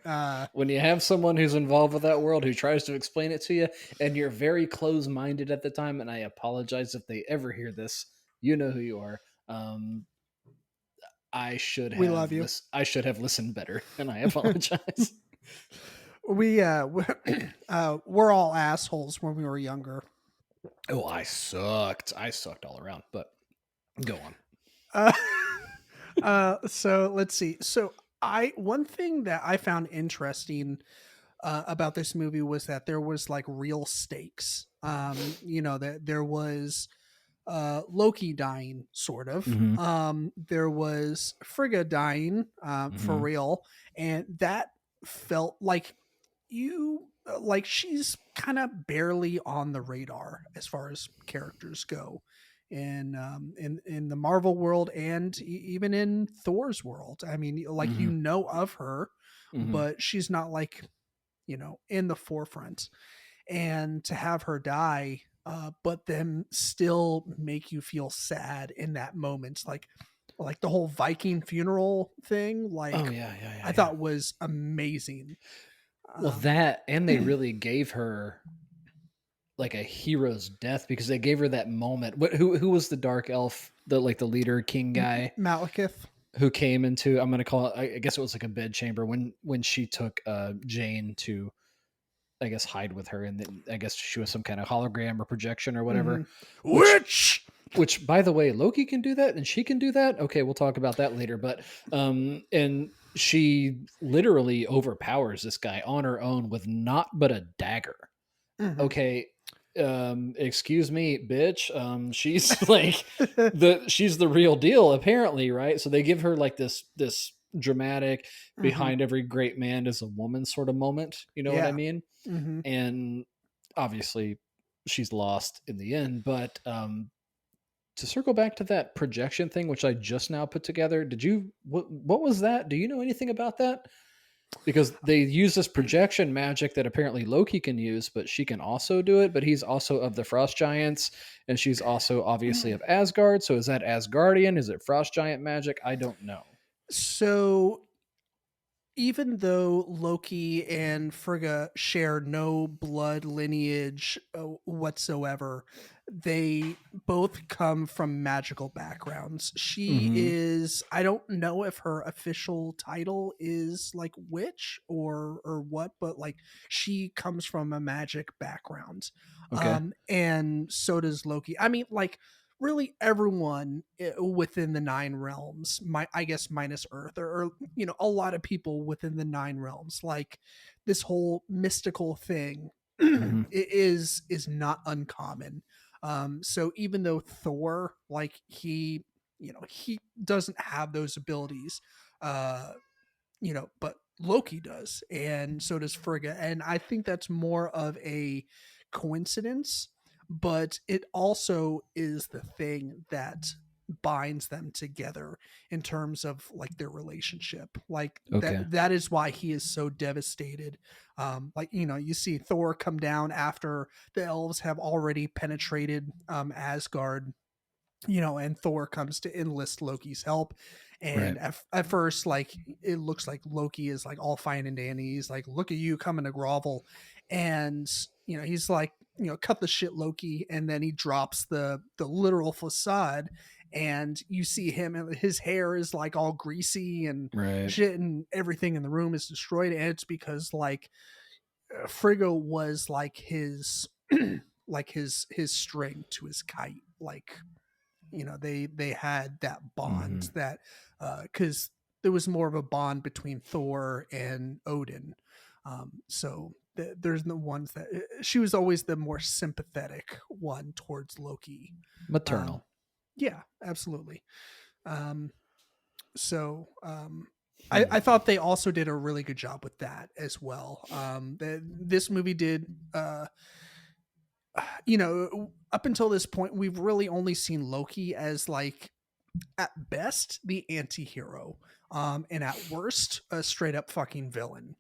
When you have someone who's involved with that world who tries to explain it to you, and you're very close-minded at the time, and I apologize if they ever hear this. You know who you are. we love you. I should have listened better, and I apologize. We're all assholes when we were younger. Oh, I sucked. I sucked all around. But go on. Uh, so let's see. So I one thing that I found interesting about this movie was that there was like real stakes. That there was Loki dying, sort of. Mm-hmm. There was Frigga dying, for Mm-hmm. real, and that felt like she's kind of barely on the radar as far as characters go in the Marvel world and even in Thor's world. I mean, like Mm-hmm. of her, Mm-hmm. but she's not like in the forefront, and to have her die, but then still make you feel sad in that moment, like the whole Viking funeral thing, Oh like yeah. I thought was amazing. Well, Um, that and they really gave her like a hero's death because they gave her that moment. Who was the dark elf, the leader king guy Malekith. who came into, I'm gonna call it, I guess it was like a bed chamber when she took Jane to, I guess, hide with her, and then I guess she was some kind of hologram or projection or whatever. Mhm. Which Witch. which by the way, Loki can do that and she can do that. Okay, we'll talk about that later. But and she literally overpowers this guy on her own with not but a dagger. Mhm. Okay, excuse me, bitch. She's like she's the real deal, apparently, right? So they give her like this dramatic Mhm. behind every great man is a woman sort of moment. You know what I Yeah. mean? Mhm. And obviously she's lost in the end, but to circle back to that projection thing, which I just now put together, what was that? Do you know anything about that? Because they use this projection magic that apparently Loki can use, but she can also do it. But he's also of the Frost Giants, and she's also obviously of Asgard. So is that Asgardian? Is it Frost Giant magic? I don't know. So even though Loki and Frigga share no blood lineage whatsoever, they both come from magical backgrounds. She Hmm. is, I don't know if her official title is like witch or what, but like she comes from a magic background. Okay. And so does Loki. I mean, like really everyone within the nine realms, I guess minus Earth, or a lot of people within the nine realms, like this whole mystical thing Hmm. is not uncommon. So even though Thor, like he doesn't have those abilities, uh but Loki does, and so does Frigga. And I think that's more of a coincidence, but it also is the thing that binds them together in terms of like their relationship. Like Okay. that is why he is so devastated. Like you see Thor come down after the elves have already penetrated Asgard, and Thor comes to enlist Loki's help. Right. And at first, like, it looks like Loki is like all fine and dandy. He's like, look at you coming to grovel. And, he's like, cut the shit, Loki. And then he drops the literal facade. And you see him, and his hair is like all greasy and Right. shit, and everything in the room is destroyed. And it's because, like, Frigga was like his, like his string to his kite. Like, they had that Hmm. bond, that because there was more of a bond between Thor and Odin. So there's the ones that she was always the more sympathetic one towards Loki. um, Maternal. yeah, absolutely. um, so I Hmm. thought they also did a really good job with that as well. This movie did, up until this point, we've really only seen Loki as, like, at best the anti-hero, and at worst a straight up fucking villain.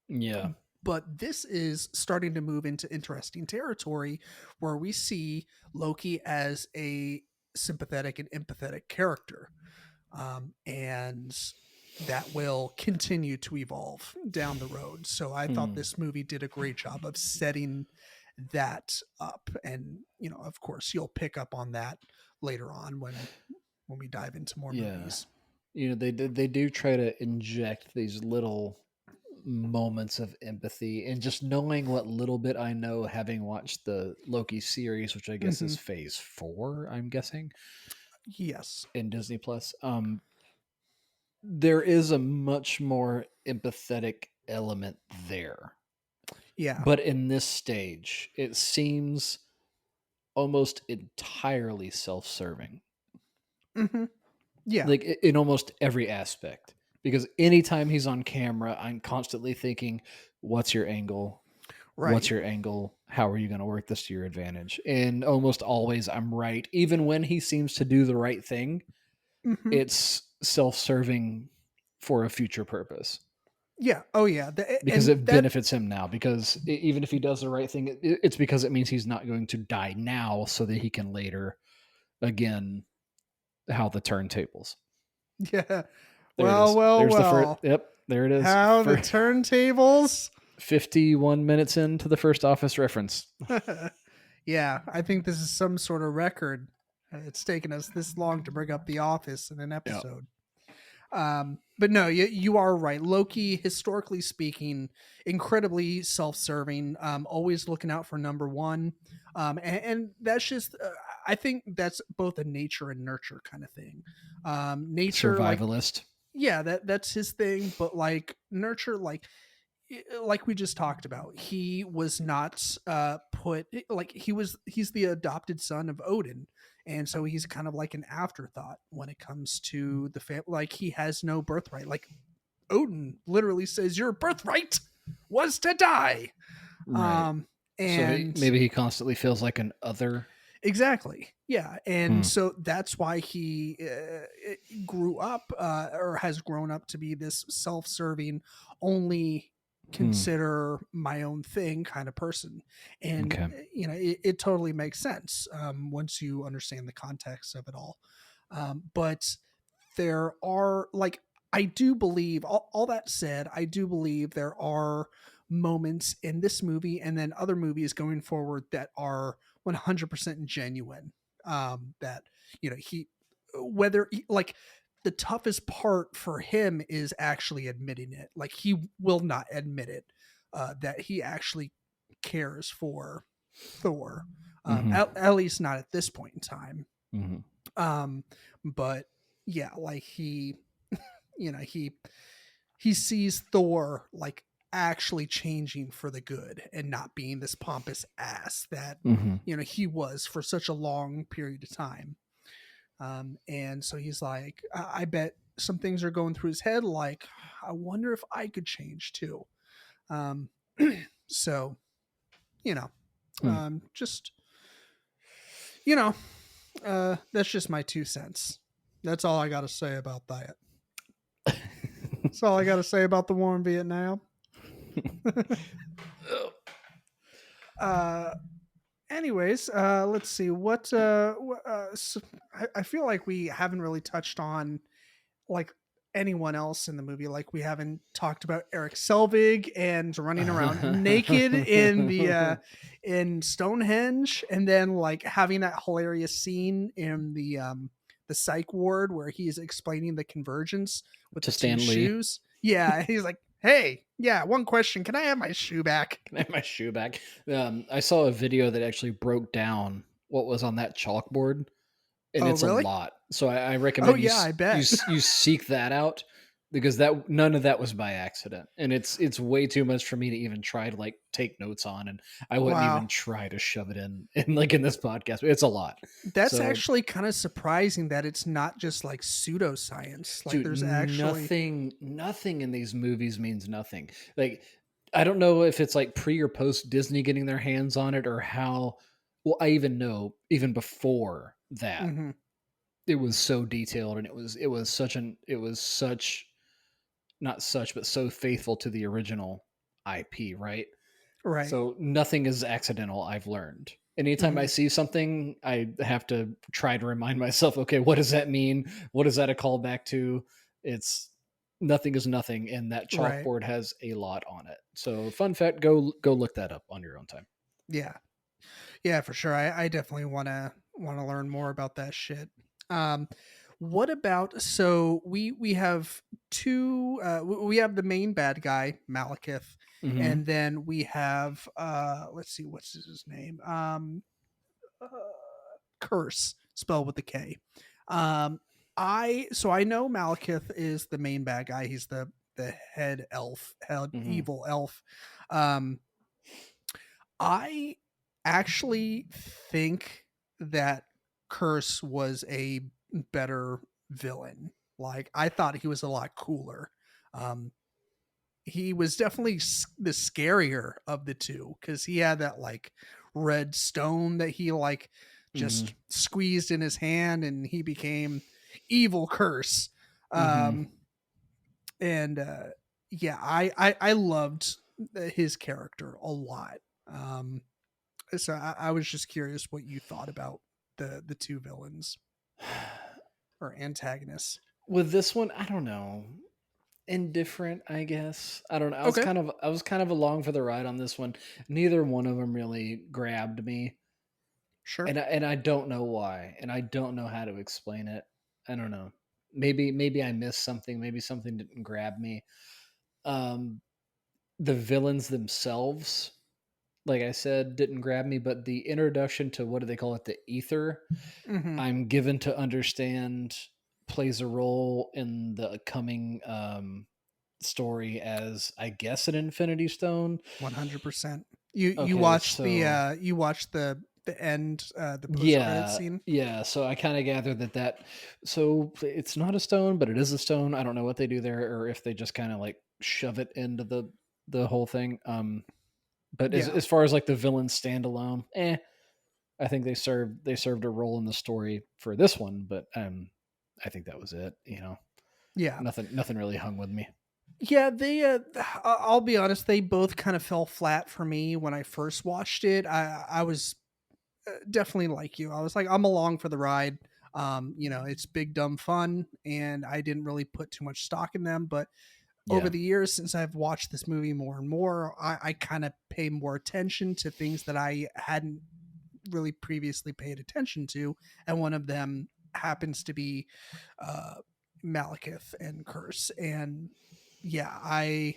Yeah. But this is starting to move into interesting territory where we see Loki as a sympathetic and empathetic character, and that will continue to evolve down the road. So I thought Hmm. this movie did a great job of setting that up. And of course you'll pick up on that later on when we dive into more Yeah. movies. They do try to inject these little moments of empathy, and just knowing what little bit I know, having watched the Loki series, which I guess is Hmm. phase 4, I'm guessing, Yes. in Disney Plus. There is a much more empathetic element there. Yeah. But in this stage, it seems almost entirely self-serving. Hmm. Yeah. Like in almost every aspect. Because anytime he's on camera, I'm constantly thinking, what's your angle? What's Right. your angle? How are you going to work this to your advantage? And almost always I'm right. Even when he seems to do the right thing, Hmm. it's self-serving for a future purpose, Yeah. Oh yeah. because And it that. benefits him now. Because even if he does the right thing, it's because it means he's not going to die now, so that he can later, again, how the turntables. Yeah. There it Well, is. well, There's the first. well. Yep, there it is. How the For turntables. 51 minutes into the first Office reference. Yeah, I think this is some sort of record. It's taken us this long to bring up The Office in an Yeah. episode. But no, you are right. Loki, historically speaking, incredibly self-serving, always looking out for number one. And that's just, I think that's both a nature and nurture kind of thing. Nature, like, Survivalist. yeah, that's his thing. But like nurture, like we just talked about, he was not put like he's the adopted son of Odin, and so he's kind of like an afterthought when it comes to the family. Like he has no birthright. Like Odin literally says, "Your birthright was to die." Right. Um, So and maybe he constantly feels like an other. exactly, yeah, and Hmm. so that's why he grew up or has grown up to be this self-serving, only Hmm. consider my own thing kind of person. And Okay. it totally makes sense once you understand the context of it all. But there are like, I do believe, all that said, I do believe there are moments in this movie and then other movies going forward that are 100% genuine. That he, whether like, the toughest part for him is actually admitting it. Like he will not admit it, that he actually cares for Thor. Hmm. At least not at this point in time. Hmm. Um, but yeah, like you know, he sees Thor like actually changing for the good and not being this pompous ass that Hmm. he was for such a long period of time. And so he's like, I bet some things are going through his head, like, I wonder if I could change too. Um, so you know, Hmm. just you know, that's just my 2 cents. That's all I got to say about that. That's all I got to say about the war in Vietnam. uh, anyways, let's see what. So I feel like we haven't really touched on like anyone else in the movie. Like we haven't talked about Eric Selvig and running around naked in Stonehenge, and then like having that hilarious scene in the psych ward where he's explaining the convergence with To the two Stan Lee. shoes. Yeah, he's like, "Hey, yeah, one question: can I have my shoe back?" Can I have my shoe back? I saw a video that actually broke down what was on that chalkboard, and Oh, it's a really? lot. So I Oh, recommend yeah, I bet. you seek that out, because that none of that was by accident, and it's way too much for me to even try to like take notes on, and I wouldn't Wow. even try to shove it in this podcast. It's a lot. That's So, actually kind of surprising that it's not just like pseudoscience. Like dude, there's actually. nothing in these movies means nothing. Like, I don't know if it's like pre or post Disney getting their hands on it, or how. Well, I even know even before that Mhm. it was so detailed, and it was such, not such, but so faithful to the original IP, right? Right. So nothing is accidental, I've learned. Anytime I Mhm. see something, I have to try to remind myself, okay, what does that mean? What is that a callback to? It's nothing is nothing, and that Right. chalkboard has a lot on it. So, fun fact, go look that up on your own time. Yeah. Yeah, for sure. I definitely want to learn more about that shit. Um what about, so we have two we have the main bad guy, Malekith, Hmm. and then we have let's see, what's his name? Uh, Curse, spelled with a K. Um, I know Malekith is the main bad guy. He's the head Hmm. evil elf. Um, I actually think that Curse was a better villain. Like I thought he was a lot cooler. Um, he was definitely the scarier of the two because he had that like red stone that he like Hmm. just squeezed in his hand and he became evil Curse. Hmm. um and yeah, I loved his character a lot. So I was just curious what you thought about the two villains or antagonists. With this one, I don't know. Indifferent, I guess. I don't know. Okay. I was kind of along for the ride on this one. Neither one of them really grabbed me, Sure. and I don't know why, and I don't know how to explain it. I don't know. Maybe I missed something. Maybe something didn't grab me. Um, the villains themselves, like I said, didn't grab me, but the introduction to, what do they call it? The ether. Hmm. I'm given to understand. plays a role in the coming story as, I guess, an Infinity Stone. 100%. You Okay, watched so the end, the post credit yeah, scene. yeah. So I kind of gathered that. So it's not a stone, but it is a stone. I don't know what they do there, or if they just kind of like shove it into the whole thing. But Yeah, as far as like the villain standalone, I think they served a role in the story for this one, but I think that was it. yeah, Nothing really hung with me. yeah. I'll be honest, they both kind of fell flat for me when I first watched it. I was definitely like you. I was like, I'm along for the ride. It's big dumb fun, and I didn't really put too much stock in them. But over Yeah, the years, since I've watched this movie more and more, I kind of pay more attention to things that I hadn't really previously paid attention to, and one of them happens to be uh, Malekith and Curse. And yeah, I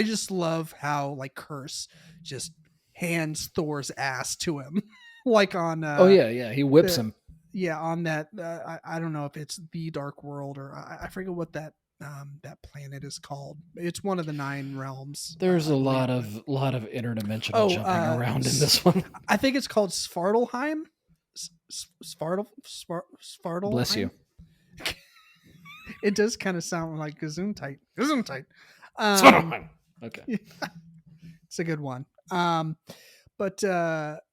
just love how like Curse just hands Thor's ass to him, like on oh yeah, yeah. He whips the him. yeah on that I don't know if it's the Dark World or I forget what that planet is called. It's one of the nine realms, There's I a believe. lot But of interdimensional oh, jumping around in this one. I think it's called Svartalheim. Bless you. Svartalheim. It does kind of sound like Gesundheit. Gesundheit. Um, Svartalfheim. Okay. it's a good one. But yeah,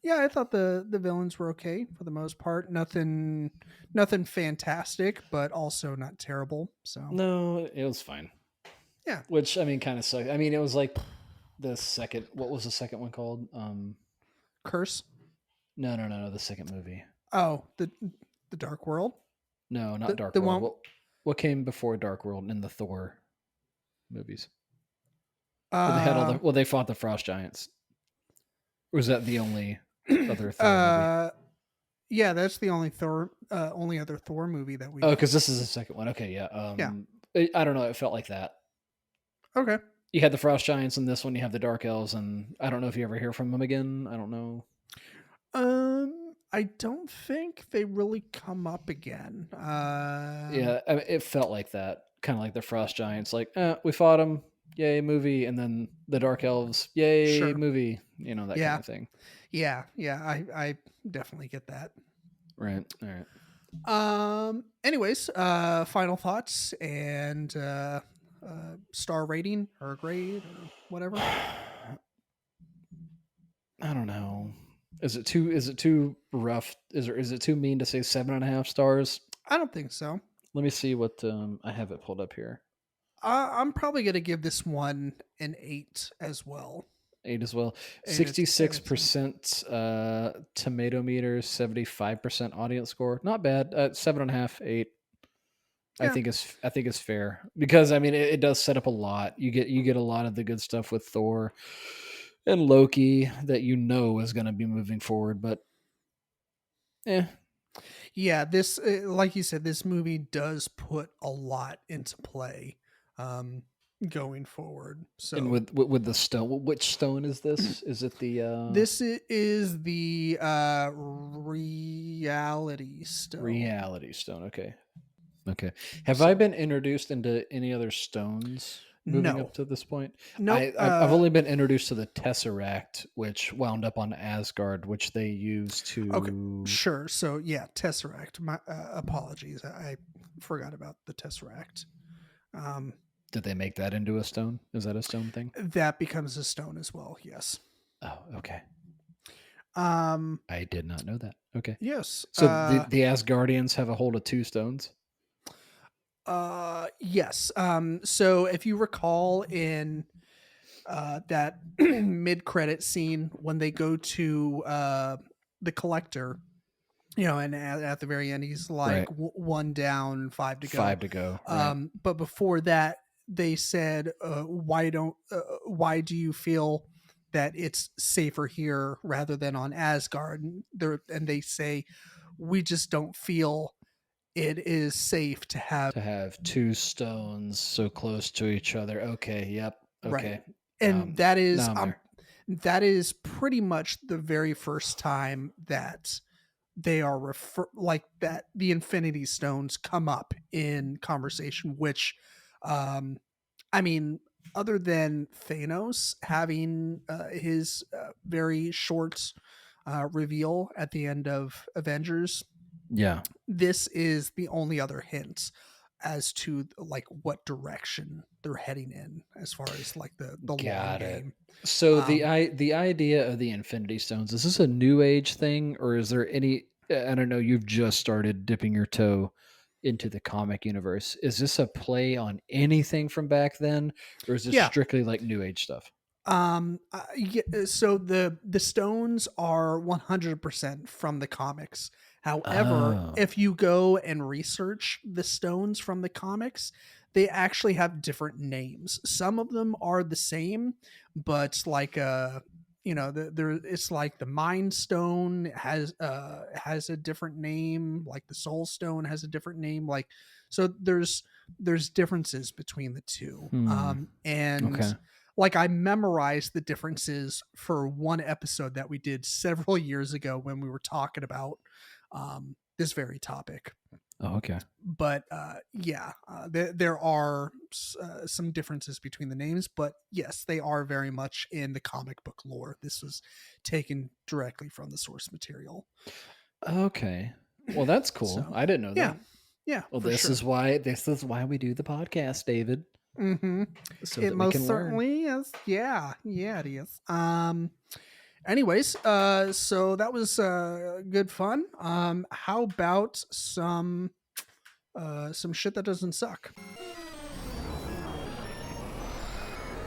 yeah, I thought the villains were okay for the most part. Nothing fantastic, but also not terrible. So No, it was fine. yeah, Which I mean, kind of sucked. I mean, it was like the second. What was the second one called? Curse. No, no, no, no. The second movie. Oh, the Dark World. No, not Dark The World. one. What came before Dark World in the Thor movies? Where they had all the Um, they fought the frost giants. Or was that the only other Thor movie? uh, yeah, that's the only other Thor movie that Oh, we've. because this is the second one. Okay, yeah. Yeah. I don't know. It felt like that. Okay. You had the frost giants in this one. You have the dark elves, and I don't know if you ever hear from them again. I don't know. I don't think they really come up again. Yeah, I mean, it felt like that. Kind of like the frost giants. Like, we fought them. Yay, movie. And then the dark elves. Yay, Sure. movie. That kind Yeah. of thing. Yeah. I definitely get that. Right. All right. Anyways, final thoughts and star rating or grade or whatever. I don't know. Is it too rough? Is it too mean to say 7.5 stars? I don't think so. Let me see what I have it pulled up here. I'm probably gonna give this one an 8 as well. 8 as well. And it's 66% tomato meters, 75% audience score. Not bad. 7.5, 8. yeah, I think it's fair because I mean it does set up a lot. You get a lot of the good stuff with Thor and Loki that is going to be moving forward, but eh. yeah. This, like you said, this movie does put a lot into play, um, going forward. And So with the stone, which stone is this? Is it the this is the reality stone. reality stone? Okay. Okay. Have I So been introduced into any other stones moving up no, to this point? nope. I've only been introduced to the Tesseract, which wound up on Asgard, which they used Okay, to. sure. So yeah, Tesseract. My apologies. I forgot about the Tesseract. Um, Did they make that into a stone? Is that a stone thing? that becomes a stone as well. Yes. Oh, okay. Um, I did not know that. Okay. yes. So the Asgardians have a hold of two stones. Yes. So if you recall in that mid-credit scene when they go to the collector, and at the very end he's like Right. one down, five to go. 5 to go. Right. But before that, they said, why do you feel that it's safer here rather than on Asgard? And they say, we just don't feel it is safe to have. To have two stones so close to each other. Okay. Yep. Right. Okay. And Now I'm there. that is pretty much the very first time that they are like that the Infinity Stones come up in conversation, which, um, I mean, other than Thanos having his very short reveal at the end of Avengers, Yeah. this is the only other hint as to like what direction they're heading in as far as like the long Got it. game. So Um, the idea of the Infinity Stones, is this a new age thing, or is there any, I don't know, you've just started dipping your toe into the comic universe. Is this a play on anything from back then, or is this yeah. strictly like new age stuff? Yeah, so the stones are 100% from the comics. However, Oh. if you go and research the stones from the comics, they actually have different names. Some of them are the same, but like there it's like the Mind Stone has a different name, like the Soul Stone has a different name, like so there's differences between the two. Hmm. And Okay. like I memorized the differences for one episode that we did several years ago when we were talking about this very topic. Oh, okay. But there are some differences between the names, but yes, they are very much in the comic book lore. This was taken directly from the source material. Okay. Well, that's cool. So I didn't know yeah, that. yeah, Well, for sure. this is why we do the podcast, David, Hmm. so It that we most can learn. certainly is. Yeah, yeah, it is. Anyways, so that was good fun. How about some shit that doesn't suck?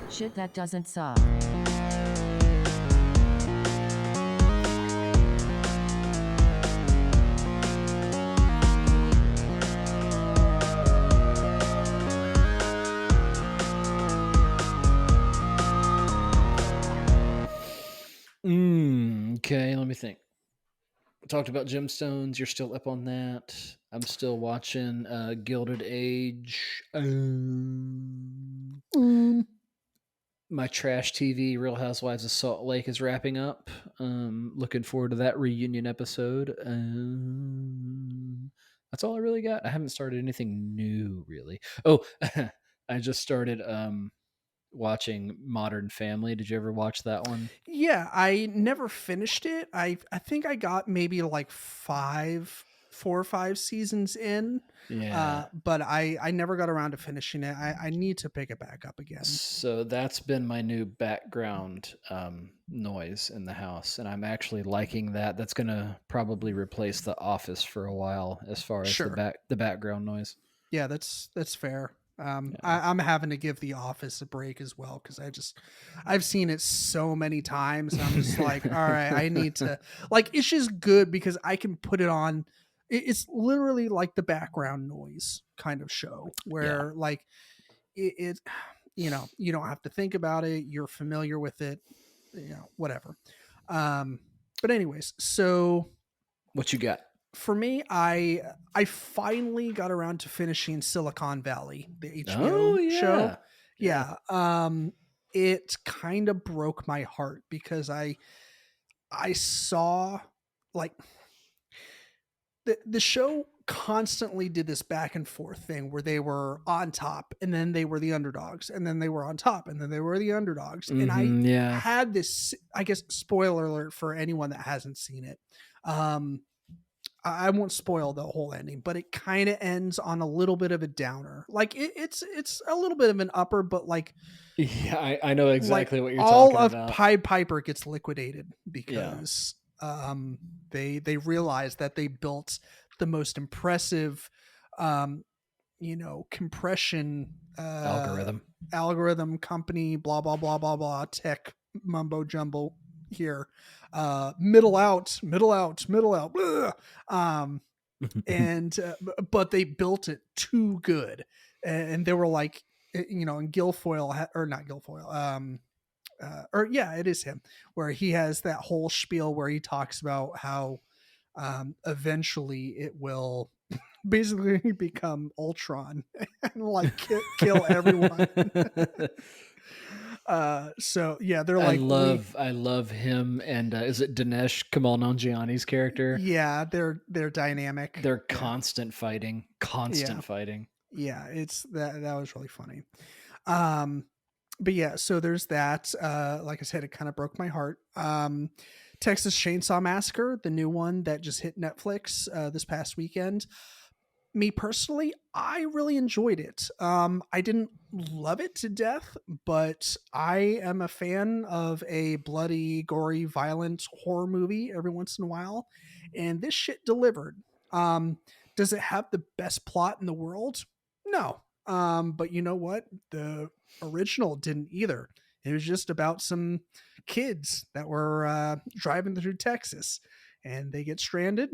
Shit that doesn't suck. Okay, let me think. We talked about gemstones. You're still up on that. I'm still watching Gilded Age. Mm. My trash TV, Real Housewives of Salt Lake, is wrapping up. Looking forward to that reunion episode. That's all I really got. I haven't started anything new, really. Oh, I just started watching Modern Family. Did you ever watch that one? Yeah, I never finished it. I think I got maybe like 4 or 5 seasons in, Yeah. but I never got around to finishing it. I need to pick it back up again. So that's been my new background noise in the house, and I'm actually liking that. That's going to probably replace The Office for a while, as far as Sure. the background noise. Yeah, that's fair. Yeah. I'm having to give The Office a break as well because I've seen it so many times. And I'm just like, all right, I need to like. It's just good because I can put it on. It's literally like the background noise kind of show Yeah. where like it you don't have to think about it. You're familiar with it, whatever. Um, but anyways, so What you got? for me, I finally got around to finishing Silicon Valley, the Oh HBO show. yeah, yeah. Yeah, it kind of broke my heart because I saw like the show constantly did this back and forth thing where they were on top and then they were the underdogs and then they were on top and then they were the underdogs, and I Yeah. had this, I guess, spoiler alert for anyone that hasn't seen it. um I won't spoil the whole ending, but it kind of ends on a little bit of a downer. Like it's a little bit of an upper, but Yeah, I know like exactly what you're all talking of about. Pied Piper gets liquidated Yeah. because they realized that they built the most impressive um compression Algorithm. algorithm company, blah blah blah blah blah, tech mumbo jumbo here, middle out, middle out, blah. And but they built it too good, and they were like, and Guilfoyle or not Guilfoyle, or yeah, it is him, where he has that whole spiel where he talks about how eventually it will basically become Ultron and like kill everyone. So yeah, they're I like, love him, and is it Dinesh Kamal Nanjiani's character? yeah, they're dynamic. They're Yeah, constant fighting, yeah, constant fighting. yeah. It's that was really funny. Um, but yeah, so there's that. Like I said, it kind of broke my heart. Texas Chainsaw Massacre, the new one that just hit Netflix this past weekend. Me personally, I really enjoyed it. I didn't love it to death, but I am a fan of a bloody, gory, violent horror movie every once in a while, and this shit delivered. Um, does it have the best plot in the world? No. But you know what? The original didn't either. It was just about some kids that were driving through Texas, and they get stranded,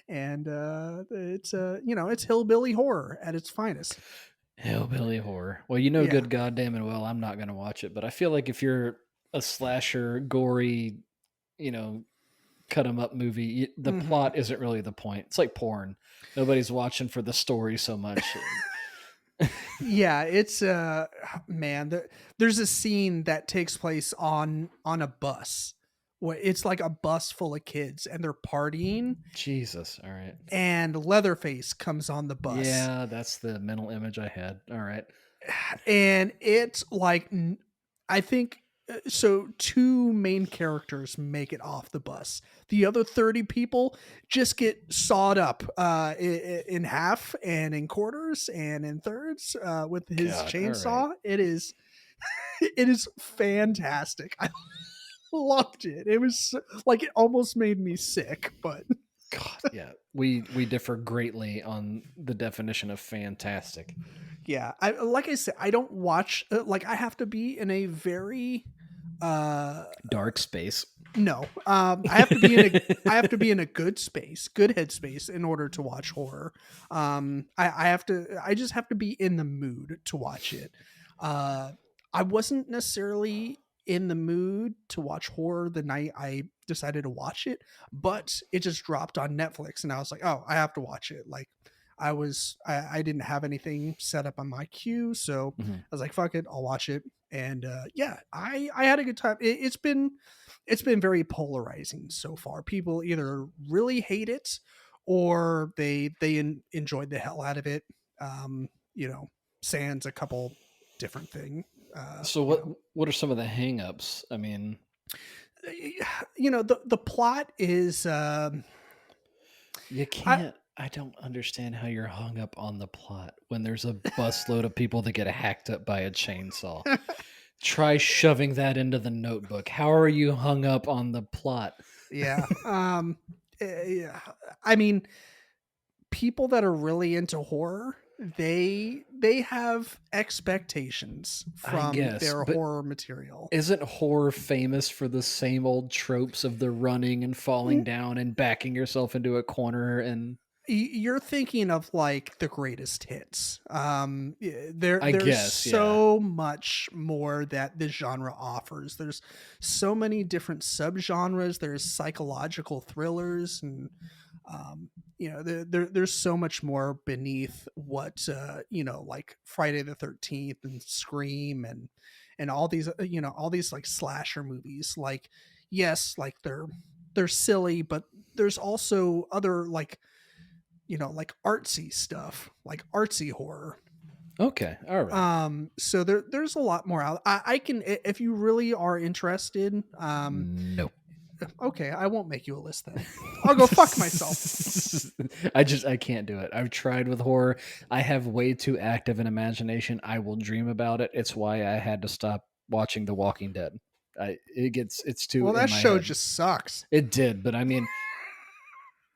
and it's it's hillbilly horror at its finest. Hillbilly horror. Well, Yeah. good goddamn and well, I'm not going to watch it. But I feel like if you're a slasher, gory, you know, cut 'em up movie, the Hmm. plot isn't really the point. It's like porn. Nobody's watching for the story so much. Yeah, it's man, there's a scene that takes place on a bus. Where it's like a bus full of kids and they're partying, Jesus. All right. and Leatherface comes on the bus. Yeah, that's the mental image I had. All right. And it's like I think so two main characters make it off the bus. The other 30 people just get sawed up in half and in quarters and in thirds with his God. All right. chainsaw. It is it is fantastic. I loved it. It was like it almost made me sick, but God. Yeah. We differ greatly on the definition of fantastic. yeah, I like I said, I don't watch like I have to be in a very Dark space. no, I have to be in a I have to be in a good space, good headspace in order to watch horror. I have to I just have to be in the mood to watch it. I wasn't necessarily in the mood to watch horror the night I decided to watch it, but it just dropped on Netflix and I was like, "Oh, I have to watch it." Like I didn't have anything set up on my queue, so Mhm. I was like, "Fuck it, I'll watch it." And yeah, I had a good time. It's been very polarizing so far. People either really hate it or they enjoyed the hell out of it. You know, sans a couple different thing. So what are some of the hangups? I mean, The plot is you I can't. I don't understand how you're hung up on the plot when there's a busload of people that get hacked up by a chainsaw. Try shoving that into the notebook. How are you hung up on the plot? yeah. Yeah. I mean, people that are really into horror, they have expectations I from guess, their but horror material. isn't horror famous for the same old tropes of the running and falling down and backing yourself into a corner and You're thinking of like the greatest hits. I There's guess, yeah. so much more that this genre offers. There's so many different subgenres. There's psychological thrillers, and there's so much more beneath what like Friday the 13th and Scream and all these all these like slasher movies. Like, yes, like they're silly, but there's also other like like artsy stuff, like artsy horror. Okay, all right. So there's a lot more out. I can if you really are interested. Nope. Okay, I won't make you a list then. I'll go fuck myself. I can't do it. I've tried with horror. I have way too active an imagination. I will dream about it. It's why I had to stop watching The Walking Dead. It's too Well, in that my show head. just sucks. It did, but I mean,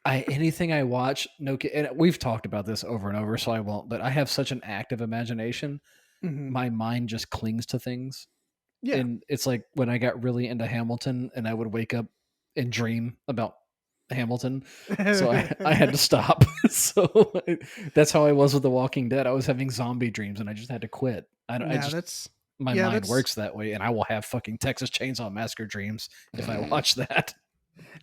anything I watch, and we've talked about this over and over, so I won't. But I have such an active imagination. Hmm. My mind just clings to things, Yeah. and it's like when I got really into Hamilton, and I would wake up and dream about Hamilton. So I had to stop. So that's how I was with The Walking Dead. I was having zombie dreams, and I just had to quit. I No, just that's my yeah, mind that's works that way, and I will have fucking Texas Chainsaw Massacre dreams if I watch that.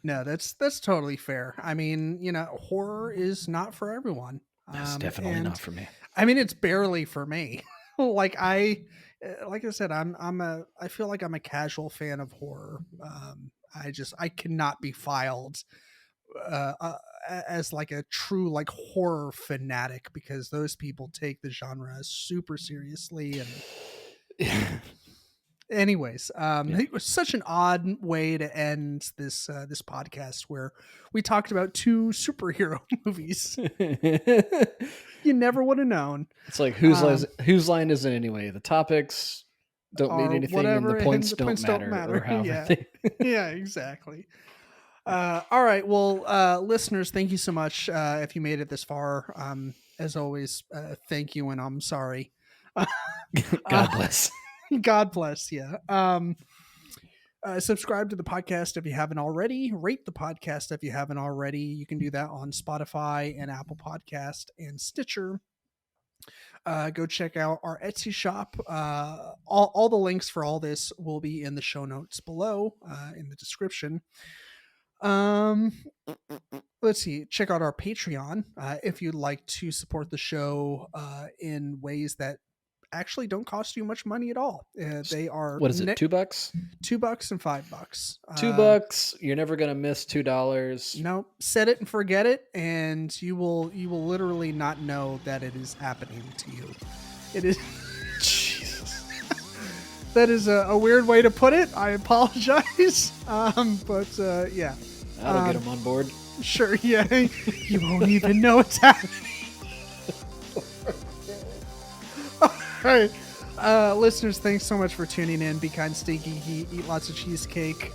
no, that's totally fair. I mean, horror is not for everyone. That's definitely not And for me. I mean, it's barely for me. Like like I said, I feel like I'm a casual fan of horror. I cannot be filed uh, uh, as like a true like horror fanatic, because those people take the genre super seriously. And anyways, Yeah. it was such an odd way to end this podcast where we talked about two superhero movies. You never would have known. It's like Um, whose line is it anyway? The topics don't mean or anything, and the whatever, and points the don't points don't matter, or matter. however Yeah. they. Yeah, exactly. All right. Well, listeners, thank you so much. If you made it this far, as always, thank you, and I'm sorry. God bless. God bless you. Subscribe to the podcast if you haven't already. Rate the podcast if you haven't already. You can do that on Spotify and Apple Podcast and Stitcher. Go check out our Etsy shop. All the links for all this will be in the show notes below, in the description. Let's see. Check out our Patreon if you'd like to support the show in ways that actually don't cost you much money at all. They are What is it? $2? $2 and $5. $2. You're never gonna miss $2. No, set it and forget it, and you will literally not know that it is happening to you. It is. Jesus. That is a weird way to put it. I apologize. But yeah. That'll get them on board. Sure, yeah. You won't even know it's happening. All right. Listeners, thanks so much for tuning in. Be kind, stay geeky, eat lots of cheesecake.